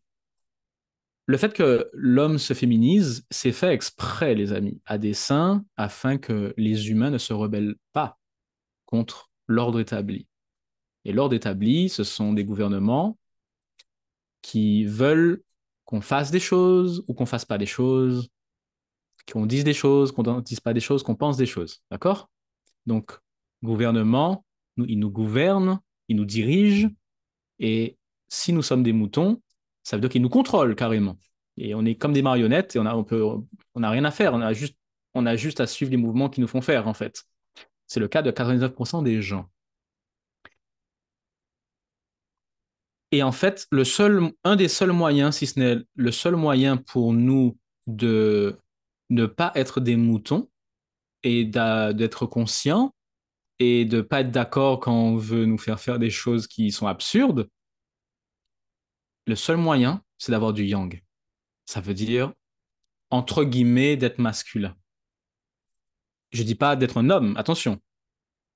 Le fait que l'homme se féminise, c'est fait exprès, les amis, à dessein, afin que les humains ne se rebellent pas contre l'ordre établi. Et l'ordre établi, ce sont des gouvernements qui veulent qu'on fasse des choses ou qu'on fasse pas des choses, qu'on dise des choses, qu'on ne dise pas des choses, qu'on pense des choses. D'accord? Donc, gouvernement, il nous gouverne, il nous dirige, et si nous sommes des moutons, ça veut dire qu'il nous contrôle carrément. Et on est comme des marionnettes et on n'a rien à faire, on a juste à suivre les mouvements qu'ils nous font faire, en fait. C'est le cas de 99% des gens. Et en fait, un des seuls moyens, si ce n'est le seul moyen pour nous de ne pas être des moutons et d'être conscients et de ne pas être d'accord quand on veut nous faire faire des choses qui sont absurdes, le seul moyen, c'est d'avoir du yang. Ça veut dire, entre guillemets, d'être masculin. Je dis pas d'être un homme, attention.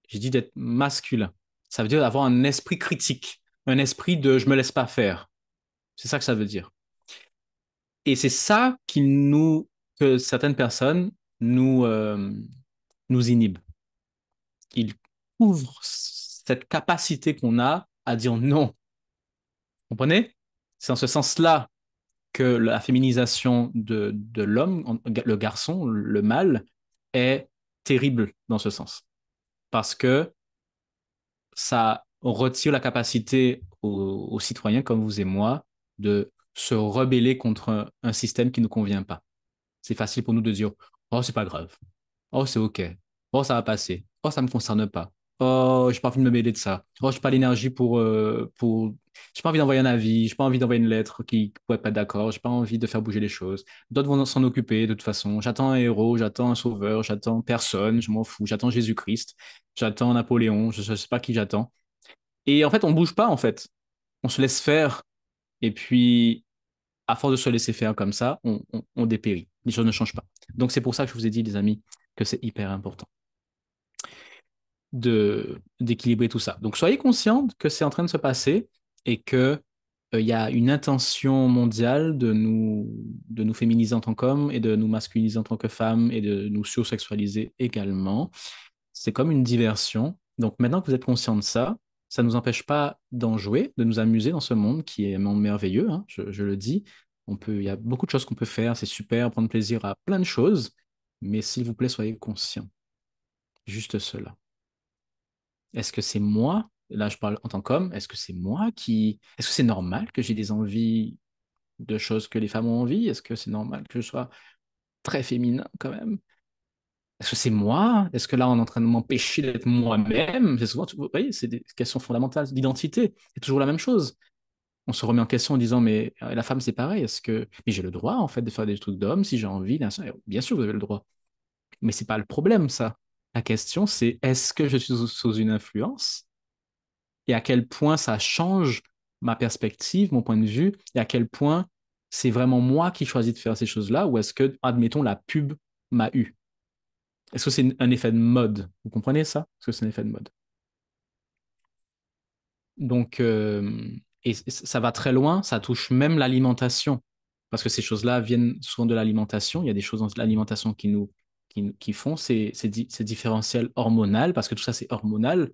Je dis d'être masculin. Ça veut dire d'avoir un esprit critique, un esprit de je me laisse pas faire. C'est ça que ça veut dire. Et c'est ça que certaines personnes nous inhibent. Ils couvrent cette capacité qu'on a à dire non. Vous comprenez? C'est en ce sens-là que la féminisation de l'homme, le garçon, le mâle, est terrible dans ce sens. Parce que ça retire la capacité aux citoyens comme vous et moi de se rebeller contre un système qui ne nous convient pas. C'est facile pour nous de dire, oh, c'est pas grave. Oh, c'est OK. Oh, ça va passer. Oh, ça me concerne pas. Oh, j'ai pas envie de me mêler de ça. Oh, j'ai pas l'énergie j'ai pas envie d'envoyer un avis. J'ai pas envie d'envoyer une lettre qui pourrait pas être d'accord. J'ai pas envie de faire bouger les choses. D'autres vont s'en occuper de toute façon. J'attends un héros, j'attends un sauveur, j'attends personne, je m'en fous. J'attends Jésus-Christ. J'attends Napoléon. Je sais pas qui j'attends. Et en fait, on bouge pas, en fait. On se laisse faire. Et puis, à force de se laisser faire comme ça, on dépérit. Les choses ne changent pas. Donc, c'est pour ça que je vous ai dit, les amis, que c'est hyper important d'équilibrer tout ça. Donc, soyez conscients que c'est en train de se passer et que il y a une intention mondiale de nous féminiser en tant qu'hommes et de nous masculiniser en tant que femmes et de nous sursexualiser également. C'est comme une diversion. Donc, maintenant que vous êtes conscient de ça ne nous empêche pas d'en jouer, de nous amuser dans ce monde qui est un monde merveilleux, hein, je le dis. Il y a beaucoup de choses qu'on peut faire, c'est super, prendre plaisir à plein de choses, mais s'il vous plaît, soyez conscients. Juste cela. Est-ce que c'est moi, là je parle en tant qu'homme, est-ce que c'est normal que j'ai des envies de choses que les femmes ont envie? Est-ce que c'est normal que je sois très féminin quand même? Est-ce que c'est moi? Est-ce que là, on est en train de m'empêcher d'être moi-même? C'est souvent, vous voyez, c'est des questions fondamentales d'identité. C'est toujours la même chose. On se remet en question en disant, mais la femme, c'est pareil. Mais j'ai le droit, en fait, de faire des trucs d'homme si j'ai envie. Bien sûr, vous avez le droit. Mais c'est pas le problème, ça. La question, c'est est-ce que je suis sous une influence et à quel point ça change ma perspective, mon point de vue, et à quel point c'est vraiment moi qui choisis de faire ces choses-là, ou est-ce que, admettons, la pub m'a eu? Est-ce que c'est un effet de mode? Vous comprenez ça? Est-ce que c'est un effet de mode? Donc, et ça va très loin, ça touche même l'alimentation, parce que ces choses-là viennent souvent de l'alimentation. Il y a des choses dans l'alimentation qui font ces différentiels hormonaux, parce que tout ça, c'est hormonal.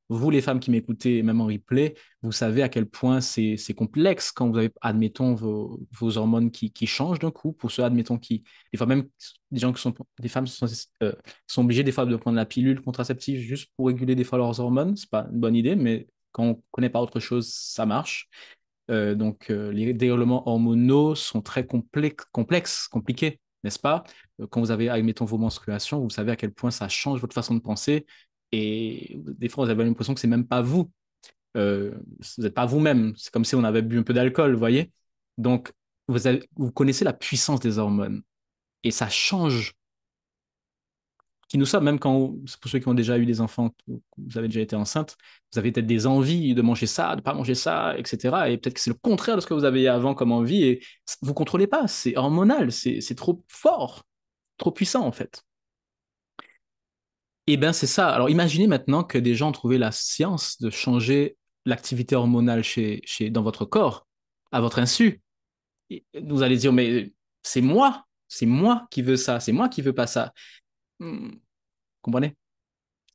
Vous, les femmes qui m'écoutez, même en replay, vous savez à quel point c'est complexe quand vous avez, admettons, vos hormones qui changent d'un coup. Pour ceux, admettons, des fois même, des femmes sont obligées des fois de prendre la pilule contraceptive juste pour réguler des fois leurs hormones. C'est pas une bonne idée, mais quand on ne connaît pas autre chose, ça marche. Les dérèglements hormonaux sont très complexes, compliqués, n'est-ce pas? Quand vous avez, admettons, vos menstruations, vous savez à quel point ça change votre façon de penser. Et des fois, vous avez l'impression que c'est même pas vous. Vous n'êtes pas vous-même. C'est comme si on avait bu un peu d'alcool, vous voyez? Donc, vous connaissez la puissance des hormones. Et ça change qui nous sommes, même quand, pour ceux qui ont déjà eu des enfants, vous avez déjà été enceinte, vous avez peut-être des envies de manger ça, de pas manger ça, etc. Et peut-être que c'est le contraire de ce que vous avez avant comme envie et vous contrôlez pas, c'est hormonal, c'est trop fort, trop puissant en fait. Et ben c'est ça. Alors imaginez maintenant que des gens ont trouvé la science de changer l'activité hormonale dans votre corps à votre insu. Et vous allez dire, mais c'est moi qui veux ça, c'est moi qui veux pas ça. Vous comprenez?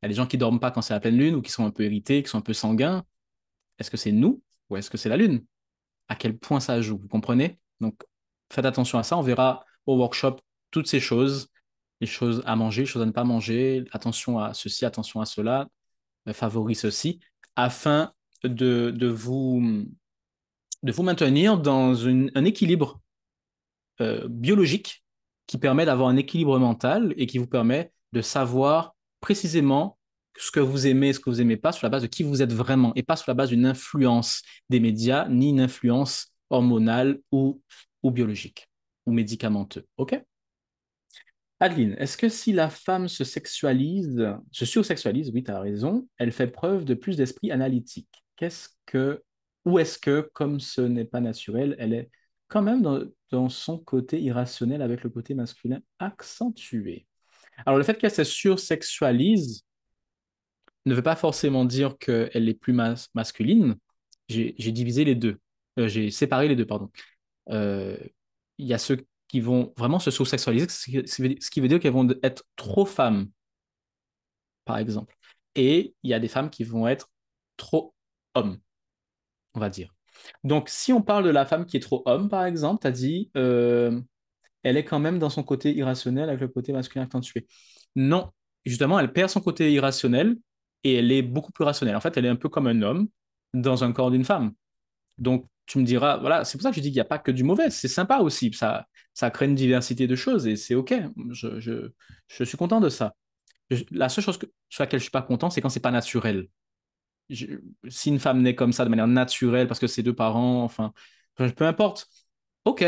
Il y a des gens qui dorment pas quand c'est la pleine lune ou qui sont un peu irrités, qui sont un peu sanguins. Est-ce que c'est nous ou est-ce que c'est la lune? À quel point ça joue, vous comprenez? Donc, faites attention à ça. On verra au workshop toutes ces choses, les choses à manger, les choses à ne pas manger, attention à ceci, attention à cela, favoris ceci, afin de vous maintenir dans un équilibre biologique qui permet d'avoir un équilibre mental et qui vous permet de savoir précisément ce que vous aimez, ce que vous aimez pas, sur la base de qui vous êtes vraiment et pas sur la base d'une influence des médias ni une influence hormonale ou biologique ou médicamenteuse. OK? Adeline, est-ce que si la femme se sursexualise, oui, tu as raison, elle fait preuve de plus d'esprit analytique. Ou est-ce que, comme ce n'est pas naturel, elle est quand même dans son côté irrationnel avec le côté masculin accentué? Alors, le fait qu'elle se sursexualise ne veut pas forcément dire qu'elle est plus masculine. J'ai divisé les deux. J'ai séparé les deux, pardon. Euh, Il y a ceux qui vont vraiment se sous-sexualiser, ce qui veut dire qu'elles vont être trop femmes, par exemple. Et il y a des femmes qui vont être trop hommes, on va dire. Donc, si on parle de la femme qui est trop homme, par exemple, tu as dit, elle est quand même dans son côté irrationnel avec le côté masculin accentué. Non, justement, elle perd son côté irrationnel et elle est beaucoup plus rationnelle. En fait, elle est un peu comme un homme dans un corps d'une femme. Donc, tu me diras, voilà, c'est pour ça que je dis qu'il n'y a pas que du mauvais, c'est sympa aussi, ça crée une diversité de choses et c'est OK. Je suis content de ça. La seule chose sur laquelle je suis pas content, c'est quand c'est pas naturel. Je- Si une femme naît comme ça de manière naturelle parce que ses deux parents, enfin, peu importe, OK,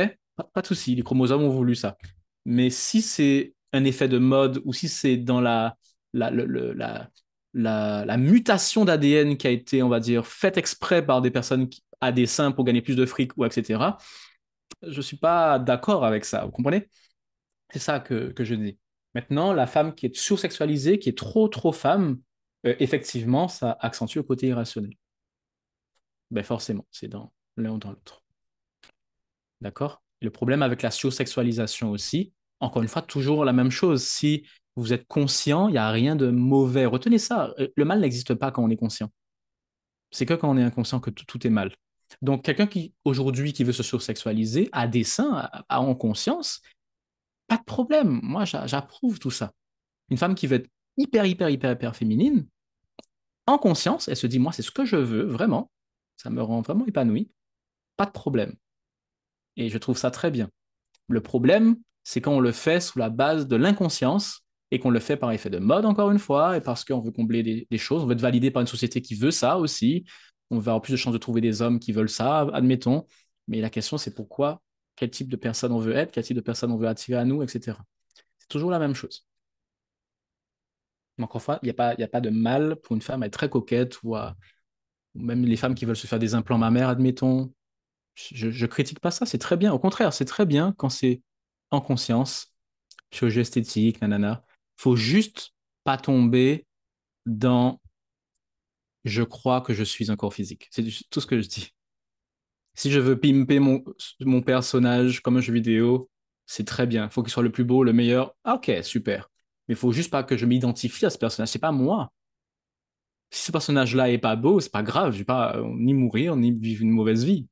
pas de souci, les chromosomes ont voulu ça. Mais si c'est un effet de mode ou si c'est dans la, le- le- la mutation d'ADN qui a été, on va dire, faite exprès par des personnes à dessein pour gagner plus de fric ou etc., je suis pas d'accord avec ça. Vous comprenez? C'est ça que je dis. Maintenant, la femme qui est sursexualisée, qui est trop femme, effectivement, ça accentue le côté irrationnel. Ben forcément, c'est dans l'un ou dans l'autre. D'accord? Le problème avec la sursexualisation aussi, encore une fois, toujours la même chose. Si vous êtes conscient, il n'y a rien de mauvais. Retenez ça, le mal n'existe pas quand on est conscient. C'est que quand on est inconscient que tout est mal. Donc, quelqu'un qui, aujourd'hui, qui veut se sursexualiser, à dessein, en conscience, pas de problème. Moi, j'approuve tout ça. Une femme qui veut être hyper féminine, en conscience, elle se dit, moi, c'est ce que je veux, vraiment. Ça me rend vraiment épanoui. Pas de problème. Et je trouve ça très bien. Le problème, c'est quand on le fait sous la base de l'inconscience et qu'on le fait par effet de mode, encore une fois, et parce qu'on veut combler des choses. On veut être validé par une société qui veut ça aussi. On veut avoir plus de chances de trouver des hommes qui veulent ça, admettons. Mais la question, c'est pourquoi, quel type de personne on veut être, quel type de personne on veut attirer à nous, etc. C'est toujours la même chose. Mais encore une fois, il y a pas de mal pour une femme à être très coquette ou même les femmes qui veulent se faire des implants mammaires, admettons. Je critique pas ça, c'est très bien. Au contraire, c'est très bien quand c'est en conscience, chirurgie esthétique, nanana. Faut juste pas tomber dans je crois que je suis un corps physique. C'est tout ce que je dis. Si je veux pimper mon personnage comme un jeu vidéo, c'est très bien. Faut qu'il soit le plus beau, le meilleur. Ah, ok, super. Mais il faut juste pas que je m'identifie à ce personnage. C'est pas moi. Si ce personnage-là est pas beau, c'est pas grave. Je vais pas ni mourir, ni vivre une mauvaise vie.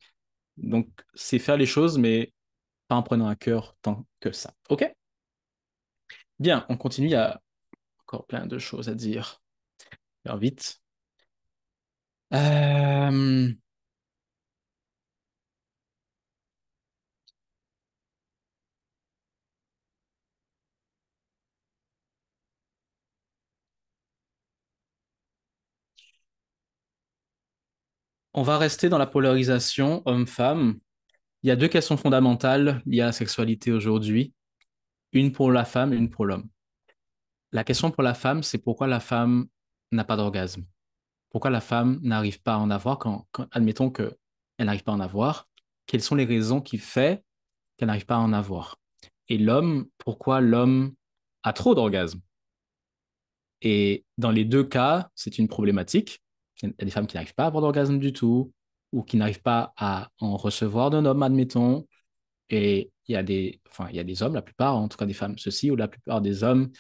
Donc, c'est faire les choses, mais pas en prenant à cœur tant que ça. OK? Bien, on continue. Il y a encore plein de choses à dire. Faire vite. Euh, on va rester dans la polarisation homme-femme. Il y a deux questions fondamentales liées à la sexualité aujourd'hui. Une pour la femme et une pour l'homme. La question pour la femme, c'est pourquoi la femme n'a pas d'orgasme? Pourquoi la femme n'arrive pas à en avoir admettons qu'elle n'arrive pas à en avoir, quelles sont les raisons qui font qu'elle n'arrive pas à en avoir? Et l'homme, pourquoi l'homme a trop d'orgasmes? Et dans les deux cas, c'est une problématique. Il y a des femmes qui n'arrivent pas à avoir d'orgasme du tout, ou qui n'arrivent pas à en recevoir d'un homme, admettons. Et il y a des hommes, la plupart, en tout cas des femmes, ceci, ou la plupart des hommes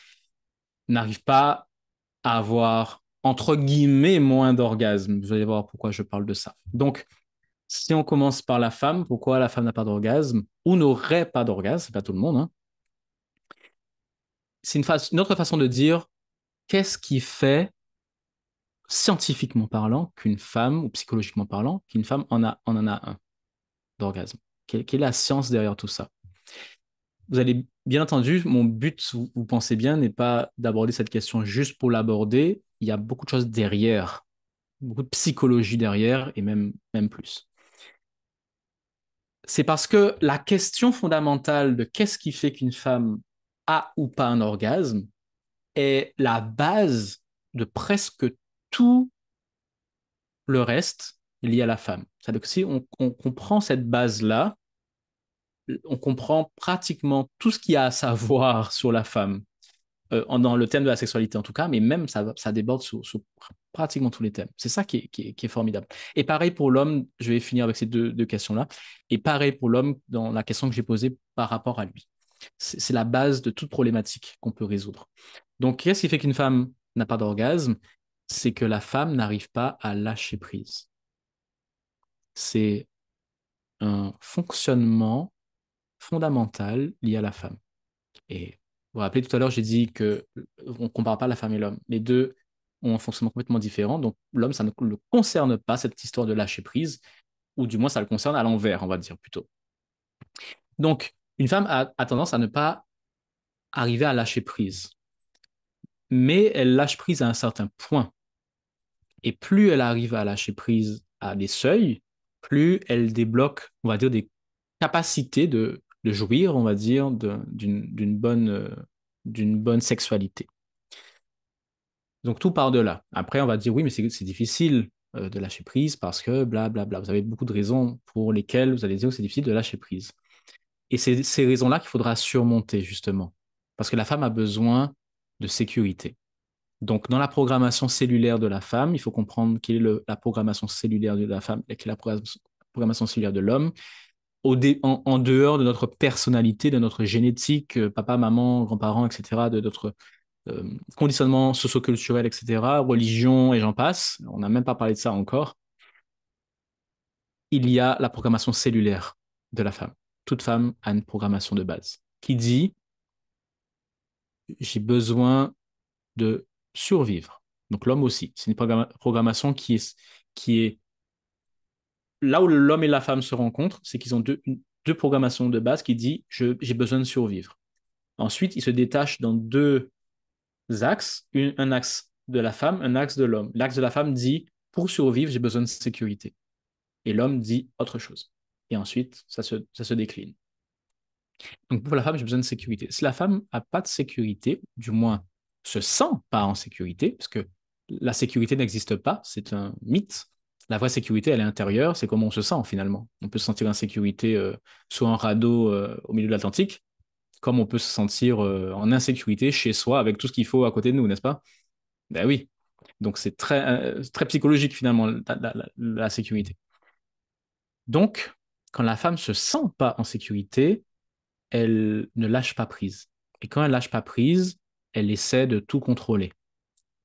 n'arrivent pas à avoir, entre guillemets, moins d'orgasme. Vous allez voir pourquoi je parle de ça. Donc, si on commence par la femme, pourquoi la femme n'a pas d'orgasme ou n'aurait pas d'orgasme, c'est pas tout le monde, hein. C'est une autre façon de dire qu'est-ce qui fait, scientifiquement parlant, qu'une femme, ou psychologiquement parlant, qu'une femme en en a un d'orgasme. Quelle est la science derrière tout ça? Vous allez, bien entendu, mon but, vous pensez bien, n'est pas d'aborder cette question juste pour l'aborder. Il y a beaucoup de choses derrière, beaucoup de psychologie derrière, et même plus. C'est parce que la question fondamentale de qu'est-ce qui fait qu'une femme a ou pas un orgasme est la base de presque tout le reste lié à la femme. C'est-à-dire que si on comprend cette base-là, on comprend pratiquement tout ce qu'il y a à savoir sur la femme, dans le thème de la sexualité en tout cas, mais même ça déborde sur pratiquement tous les thèmes. C'est ça qui est formidable. Et pareil pour l'homme, je vais finir avec ces deux questions-là, et pareil pour l'homme dans la question que j'ai posée par rapport à lui. C'est la base de toute problématique qu'on peut résoudre. Donc, qu'est-ce qui fait qu'une femme n'a pas d'orgasme? C'est que la femme n'arrive pas à lâcher prise. C'est un fonctionnement fondamental lié à la femme. Et vous vous rappelez tout à l'heure, j'ai dit que on ne compare pas la femme et l'homme. Les deux ont un fonctionnement complètement différent. Donc, l'homme, ça ne le concerne pas, cette histoire de lâcher prise, ou du moins, ça le concerne à l'envers, on va dire plutôt. Donc, une femme a tendance à ne pas arriver à lâcher prise. Mais elle lâche prise à un certain point. Et plus elle arrive à lâcher prise à des seuils, plus elle débloque, on va dire, des capacités de jouir, on va dire, d'une bonne sexualité. Donc tout part de là. Après, on va dire oui, mais c'est difficile de lâcher prise parce que blablabla. Bla, bla. Vous avez beaucoup de raisons pour lesquelles vous allez dire que c'est difficile de lâcher prise. Et c'est ces raisons-là qu'il faudra surmonter, justement. Parce que la femme a besoin de sécurité. Donc, dans la programmation cellulaire de la femme, il faut comprendre quelle est la programmation cellulaire de la femme et quelle est la programmation cellulaire de l'homme, en dehors de notre personnalité, de notre génétique, papa, maman, grands-parents, etc., de notre conditionnement socioculturel, etc., religion et j'en passe. On n'a même pas parlé de ça encore. Il y a la programmation cellulaire de la femme. Toute femme a une programmation de base qui dit j'ai besoin de survivre. Donc l'homme aussi. C'est une programmation qui est là où l'homme et la femme se rencontrent, c'est qu'ils ont deux programmations de base qui dit j'ai besoin de survivre. Ensuite, ils se détachent dans deux axes, un axe de la femme, un axe de l'homme. L'axe de la femme dit pour survivre, j'ai besoin de sécurité. Et l'homme dit autre chose. Et ensuite, ça se décline. Donc pour la femme, j'ai besoin de sécurité. Si la femme n'a pas de sécurité, du moins se sent pas en sécurité, parce que la sécurité n'existe pas, c'est un mythe. La vraie sécurité, elle est intérieure, c'est comment on se sent finalement. On peut se sentir en sécurité sur un radeau au milieu de l'Atlantique, comme on peut se sentir en insécurité chez soi avec tout ce qu'il faut à côté de nous, n'est-ce pas? Ben oui. Donc c'est très psychologique finalement, la sécurité. Donc, quand la femme se sent pas en sécurité, elle ne lâche pas prise. Et quand elle lâche pas prise, elle essaie de tout contrôler.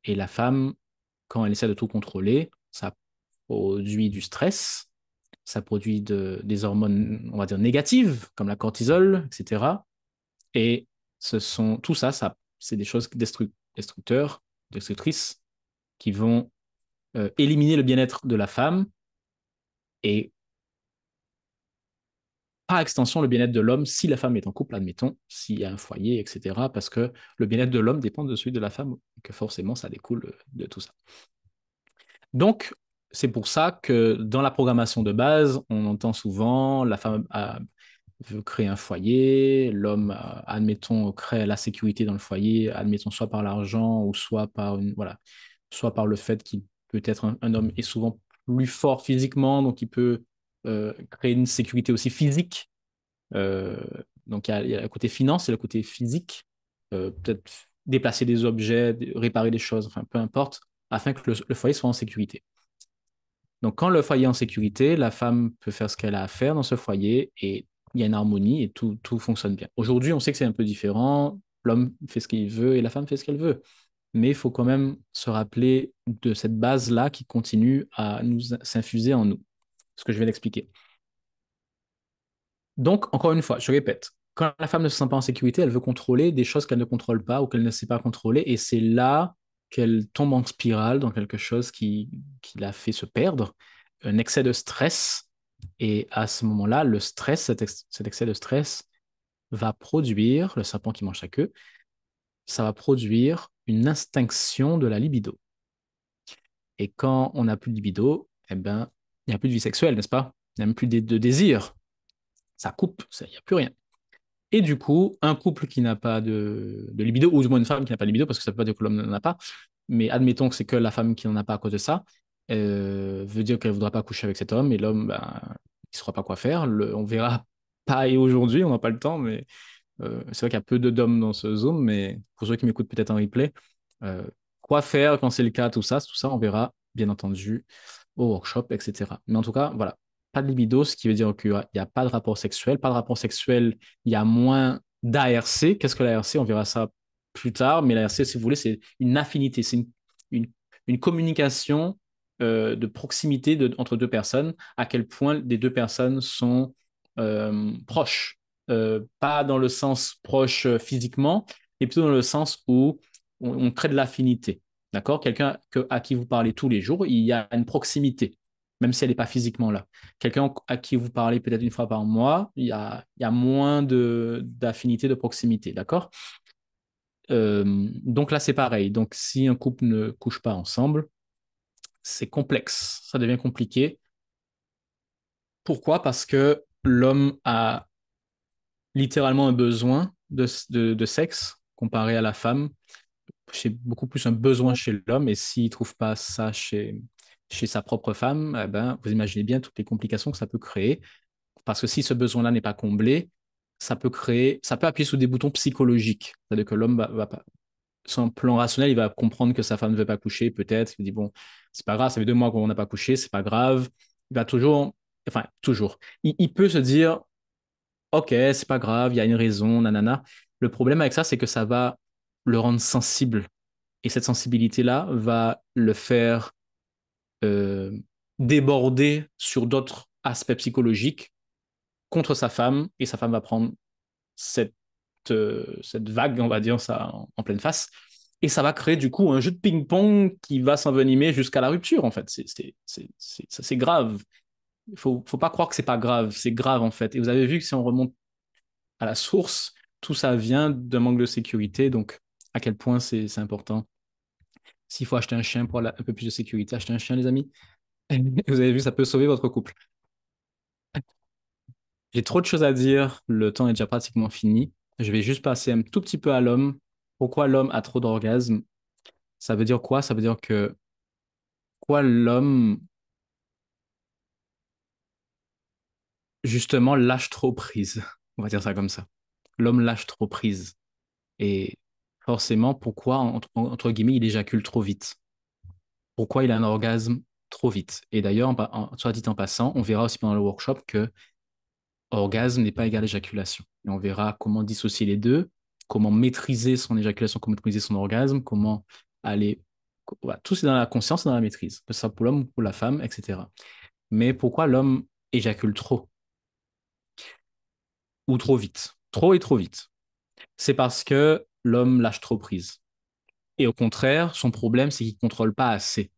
Et la femme, quand elle essaie de tout contrôler, ça produit du stress, ça produit des hormones, on va dire, négatives, comme la cortisol, etc. Et tout ça, c'est des choses destructrices, qui vont éliminer le bien-être de la femme et par extension le bien-être de l'homme si la femme est en couple, admettons, s'il y a un foyer, etc. Parce que le bien-être de l'homme dépend de celui de la femme, et que forcément ça découle de tout ça. Donc, c'est pour ça que dans la programmation de base, on entend souvent la femme veut créer un foyer, l'homme, admettons, crée la sécurité dans le foyer, admettons, soit par l'argent ou soit par voilà, soit par le fait qu'il peut être un homme est souvent plus fort physiquement, donc il peut créer une sécurité aussi physique. Euh, donc il y a le côté finance et le côté physique, peut-être déplacer des objets, réparer des choses, enfin peu importe, afin que le foyer soit en sécurité. Donc, quand le foyer est en sécurité, la femme peut faire ce qu'elle a à faire dans ce foyer et il y a une harmonie et tout fonctionne bien. Aujourd'hui, on sait que c'est un peu différent. L'homme fait ce qu'il veut et la femme fait ce qu'elle veut. Mais il faut quand même se rappeler de cette base-là qui continue à nous s'infuser en nous. Ce que je vais l'expliquer. Donc, encore une fois, je répète, quand la femme ne se sent pas en sécurité, elle veut contrôler des choses qu'elle ne contrôle pas ou qu'elle ne sait pas contrôler. Et c'est là qu'elle tombe en spirale dans quelque chose qui la fait se perdre, un excès de stress. Et à ce moment-là, le stress, cet excès de stress va produire, le serpent qui mange sa queue, ça va produire une extinction de la libido. Et quand on n'a plus de libido, eh ben, il n'y a plus de vie sexuelle, n'est-ce pas? Il n'y a même plus de désir. Ça coupe, il n'y a plus rien. Et du coup, un couple qui n'a pas de libido, ou du moins une femme qui n'a pas de libido, parce que ça ne veut pas dire que l'homme n'en a pas, mais admettons que c'est que la femme qui n'en a pas à cause de ça, veut dire qu'elle ne voudra pas coucher avec cet homme, et l'homme, ben, il ne saura pas quoi faire. On verra pas et aujourd'hui, on n'a pas le temps, mais c'est vrai qu'il y a peu d'hommes dans ce Zoom, mais pour ceux qui m'écoutent peut-être en replay, euh, quoi faire quand c'est le cas, tout ça, on verra, bien entendu, au workshop, etc. Mais en tout cas, voilà, pas de libido, ce qui veut dire qu'il n'y a pas de rapport sexuel. Pas de rapport sexuel, il y a moins d'ARC. Qu'est-ce que l'ARC? On verra ça plus tard, mais l'ARC, si vous voulez, c'est une affinité, c'est une, une communication de proximité entre deux personnes, à quel point les deux personnes sont proches. Pas dans le sens proche physiquement, mais plutôt dans le sens où on crée de l'affinité. D'accord? Quelqu'un à qui vous parlez tous les jours, il y a une proximité, même si elle n'est pas physiquement là. Quelqu'un à qui vous parlez peut-être une fois par mois, il y a moins d'affinité, de proximité. D'accord? Donc là, c'est pareil. Donc, si un couple ne couche pas ensemble, c'est complexe. Ça devient compliqué. Pourquoi? Parce que l'homme a littéralement un besoin de sexe comparé à la femme. C'est beaucoup plus un besoin chez l'homme et s'il ne trouve pas ça chez sa propre femme, eh ben, vous imaginez bien toutes les complications que ça peut créer. Parce que si ce besoin-là n'est pas comblé, ça peut appuyer sur des boutons psychologiques. C'est-à-dire que l'homme va pas, son plan rationnel, il va comprendre que sa femme ne veut pas coucher, peut-être. Il dit, bon, c'est pas grave, ça fait 2 mois qu'on n'a pas couché, c'est pas grave. Il va toujours, enfin, toujours. Il peut se dire, ok, c'est pas grave, il y a une raison, nanana. Le problème avec ça, c'est que ça va le rendre sensible. Et cette sensibilité-là va le faire euh, déborder sur d'autres aspects psychologiques contre sa femme. Et sa femme va prendre cette, cette vague, on va dire ça, en pleine face. Et ça va créer du coup un jeu de ping-pong qui va s'envenimer jusqu'à la rupture, en fait. C'est grave. Faut pas croire que c'est pas grave. C'est grave, en fait. Et vous avez vu que si on remonte à la source, tout ça vient d'un manque de sécurité. Donc, à quel point c'est important. S'il faut acheter un chien pour un peu plus de sécurité, achetez un chien, les amis. Vous avez vu, ça peut sauver votre couple. J'ai trop de choses à dire. Le temps est déjà pratiquement fini. Je vais juste passer un tout petit peu à l'homme. Pourquoi l'homme a trop d'orgasmes? Ça veut dire quoi? Ça veut dire que quoi l'homme, justement, lâche trop prise. On va dire ça comme ça. L'homme lâche trop prise. Et forcément, pourquoi, entre guillemets, il éjacule trop vite? Pourquoi il a un orgasme trop vite? Et d'ailleurs, soit dit en passant, on verra aussi pendant le workshop que orgasme n'est pas égal à éjaculation. Et on verra comment dissocier les deux, comment maîtriser son éjaculation, comment maîtriser son orgasme, comment aller. Voilà, tout c'est dans la conscience et dans la maîtrise, que ce soit pour l'homme ou pour la femme, etc. Mais pourquoi l'homme éjacule trop ou trop vite? Trop et trop vite. C'est parce que l'homme lâche trop prise. Et au contraire, son problème, c'est qu'il ne contrôle pas assez.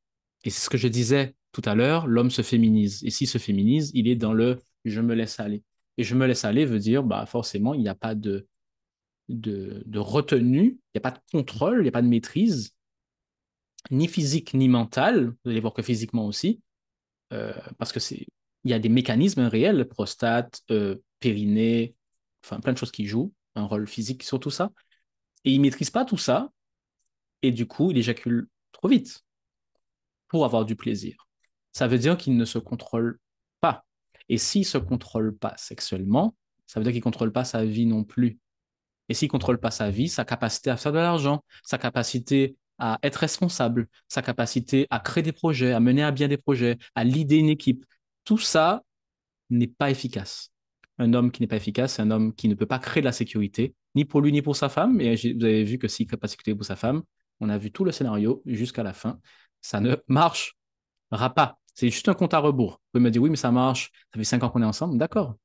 Et c'est ce que je disais tout à l'heure, l'homme se féminise. Et s'il se féminise, il est dans le je me laisse aller. Et je me laisse aller veut dire, bah, forcément, il n'y a pas de retenue, il n'y a pas de contrôle, il n'y a pas de maîtrise, ni physique ni mentale. Vous allez voir que physiquement aussi, parce que il y a des mécanismes réels, prostate, périnée, enfin plein de choses qui jouent, un rôle physique sur tout ça. Et il ne maîtrise pas tout ça, et du coup, il éjacule trop vite pour avoir du plaisir. Ça veut dire qu'il ne se contrôle pas. Et s'il ne se contrôle pas sexuellement, ça veut dire qu'il ne contrôle pas sa vie non plus. Et s'il ne contrôle pas sa vie, sa capacité à faire de l'argent, sa capacité à être responsable, sa capacité à créer des projets, à mener à bien des projets, à leader une équipe, tout ça n'est pas efficace. Un homme qui n'est pas efficace, c'est un homme qui ne peut pas créer de la sécurité, ni pour lui, ni pour sa femme. Et vous avez vu que s'il ne crée pas de sécurité pour sa femme, on a vu tout le scénario jusqu'à la fin. Ça ne marchera pas. C'est juste un compte à rebours. Vous pouvez me dire, oui, mais ça marche, ça fait 5 ans qu'on est ensemble. D'accord,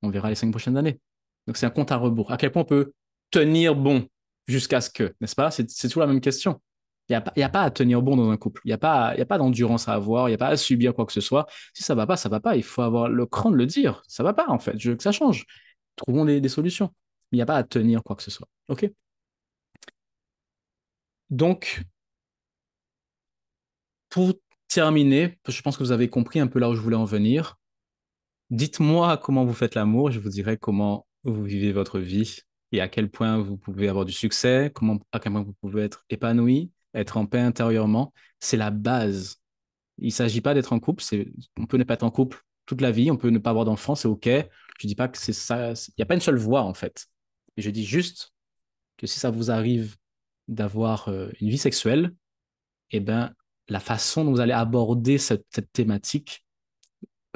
on verra les 5 prochaines années. Donc c'est un compte à rebours. À quel point on peut tenir bon jusqu'à ce que, n'est-ce pas? C'est toujours la même question. Il y a pas à tenir bon dans un couple. Il y a pas d'endurance à avoir. Il n'y a pas à subir quoi que ce soit. Si ça va pas, ça va pas. Il faut avoir le cran de le dire. Ça va pas, en fait. Je veux que ça change. Trouvons des solutions. Mais il n'y a pas à tenir quoi que ce soit. OK? Donc, pour terminer, je pense que vous avez compris un peu là où je voulais en venir. Dites-moi comment vous faites l'amour, je vous dirai comment vous vivez votre vie et à quel point vous pouvez avoir du succès, à quel point vous pouvez être épanoui, être en paix intérieurement. C'est la base. Il ne s'agit pas d'être en couple. On peut ne pas être en couple toute la vie, on peut ne pas avoir d'enfants, c'est OK. Je ne dis pas que c'est ça. Il n'y a pas une seule voie, en fait. Et je dis juste que si ça vous arrive d'avoir une vie sexuelle, eh ben, la façon dont vous allez aborder cette thématique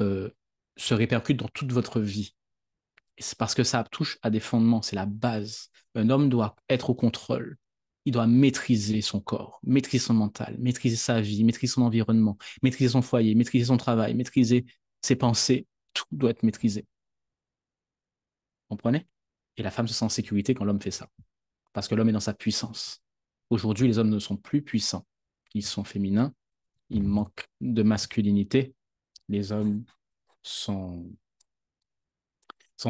euh, se répercute dans toute votre vie. Et c'est parce que ça touche à des fondements, c'est la base. Un homme doit être au contrôle. Il doit maîtriser son corps, maîtriser son mental, maîtriser sa vie, maîtriser son environnement, maîtriser son foyer, maîtriser son travail, maîtriser ses pensées. Tout doit être maîtrisé. Vous comprenez? Et la femme se sent en sécurité quand l'homme fait ça. Parce que l'homme est dans sa puissance. Aujourd'hui, les hommes ne sont plus puissants. Ils sont féminins. Ils manquent de masculinité. Les hommes sont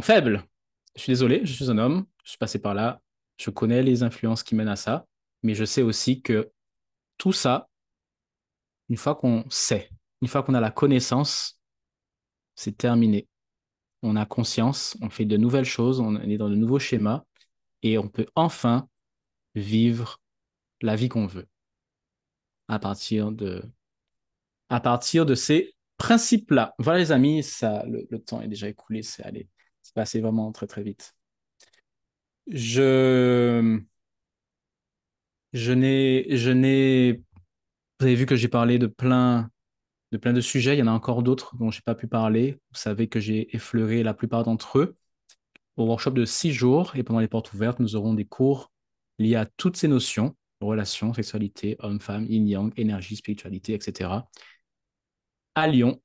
faibles. Je suis désolé, je suis un homme, je suis passé par là, je connais les influences qui mènent à ça, mais je sais aussi que tout ça, une fois qu'on sait, une fois qu'on a la connaissance, c'est terminé. On a conscience, on fait de nouvelles choses, on est dans de nouveaux schémas et on peut enfin vivre la vie qu'on veut à partir de ces principes-là. Voilà les amis, ça, le temps est déjà écoulé, c'est passé vraiment très très vite. Je, je n'ai, vous avez vu que j'ai parlé de plein de sujets. Il y en a encore d'autres dont je n'ai pas pu parler. Vous savez que j'ai effleuré la plupart d'entre eux. Au workshop de 6 jours et pendant les portes ouvertes, nous aurons des cours liés à toutes ces notions, relations, sexualité, homme-femme, yin-yang, énergie, spiritualité, etc. à Lyon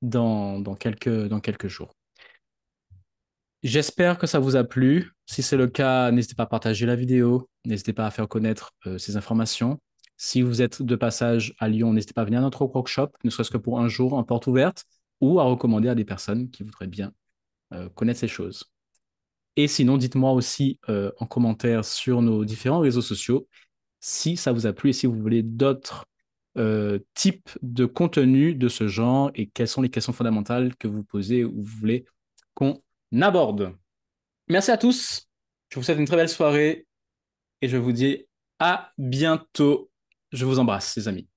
dans quelques jours. J'espère que ça vous a plu. Si c'est le cas, n'hésitez pas à partager la vidéo, n'hésitez pas à faire connaître ces informations. Si vous êtes de passage à Lyon, n'hésitez pas à venir à notre workshop, ne serait-ce que pour un jour en porte ouverte, ou à recommander à des personnes qui voudraient bien connaître ces choses. Et sinon, dites-moi aussi en commentaire sur nos différents réseaux sociaux si ça vous a plu et si vous voulez d'autres types de contenus de ce genre et quelles sont les questions fondamentales que vous posez ou vous voulez qu'on aborde. Merci à tous. Je vous souhaite une très belle soirée et je vous dis à bientôt. Je vous embrasse, les amis.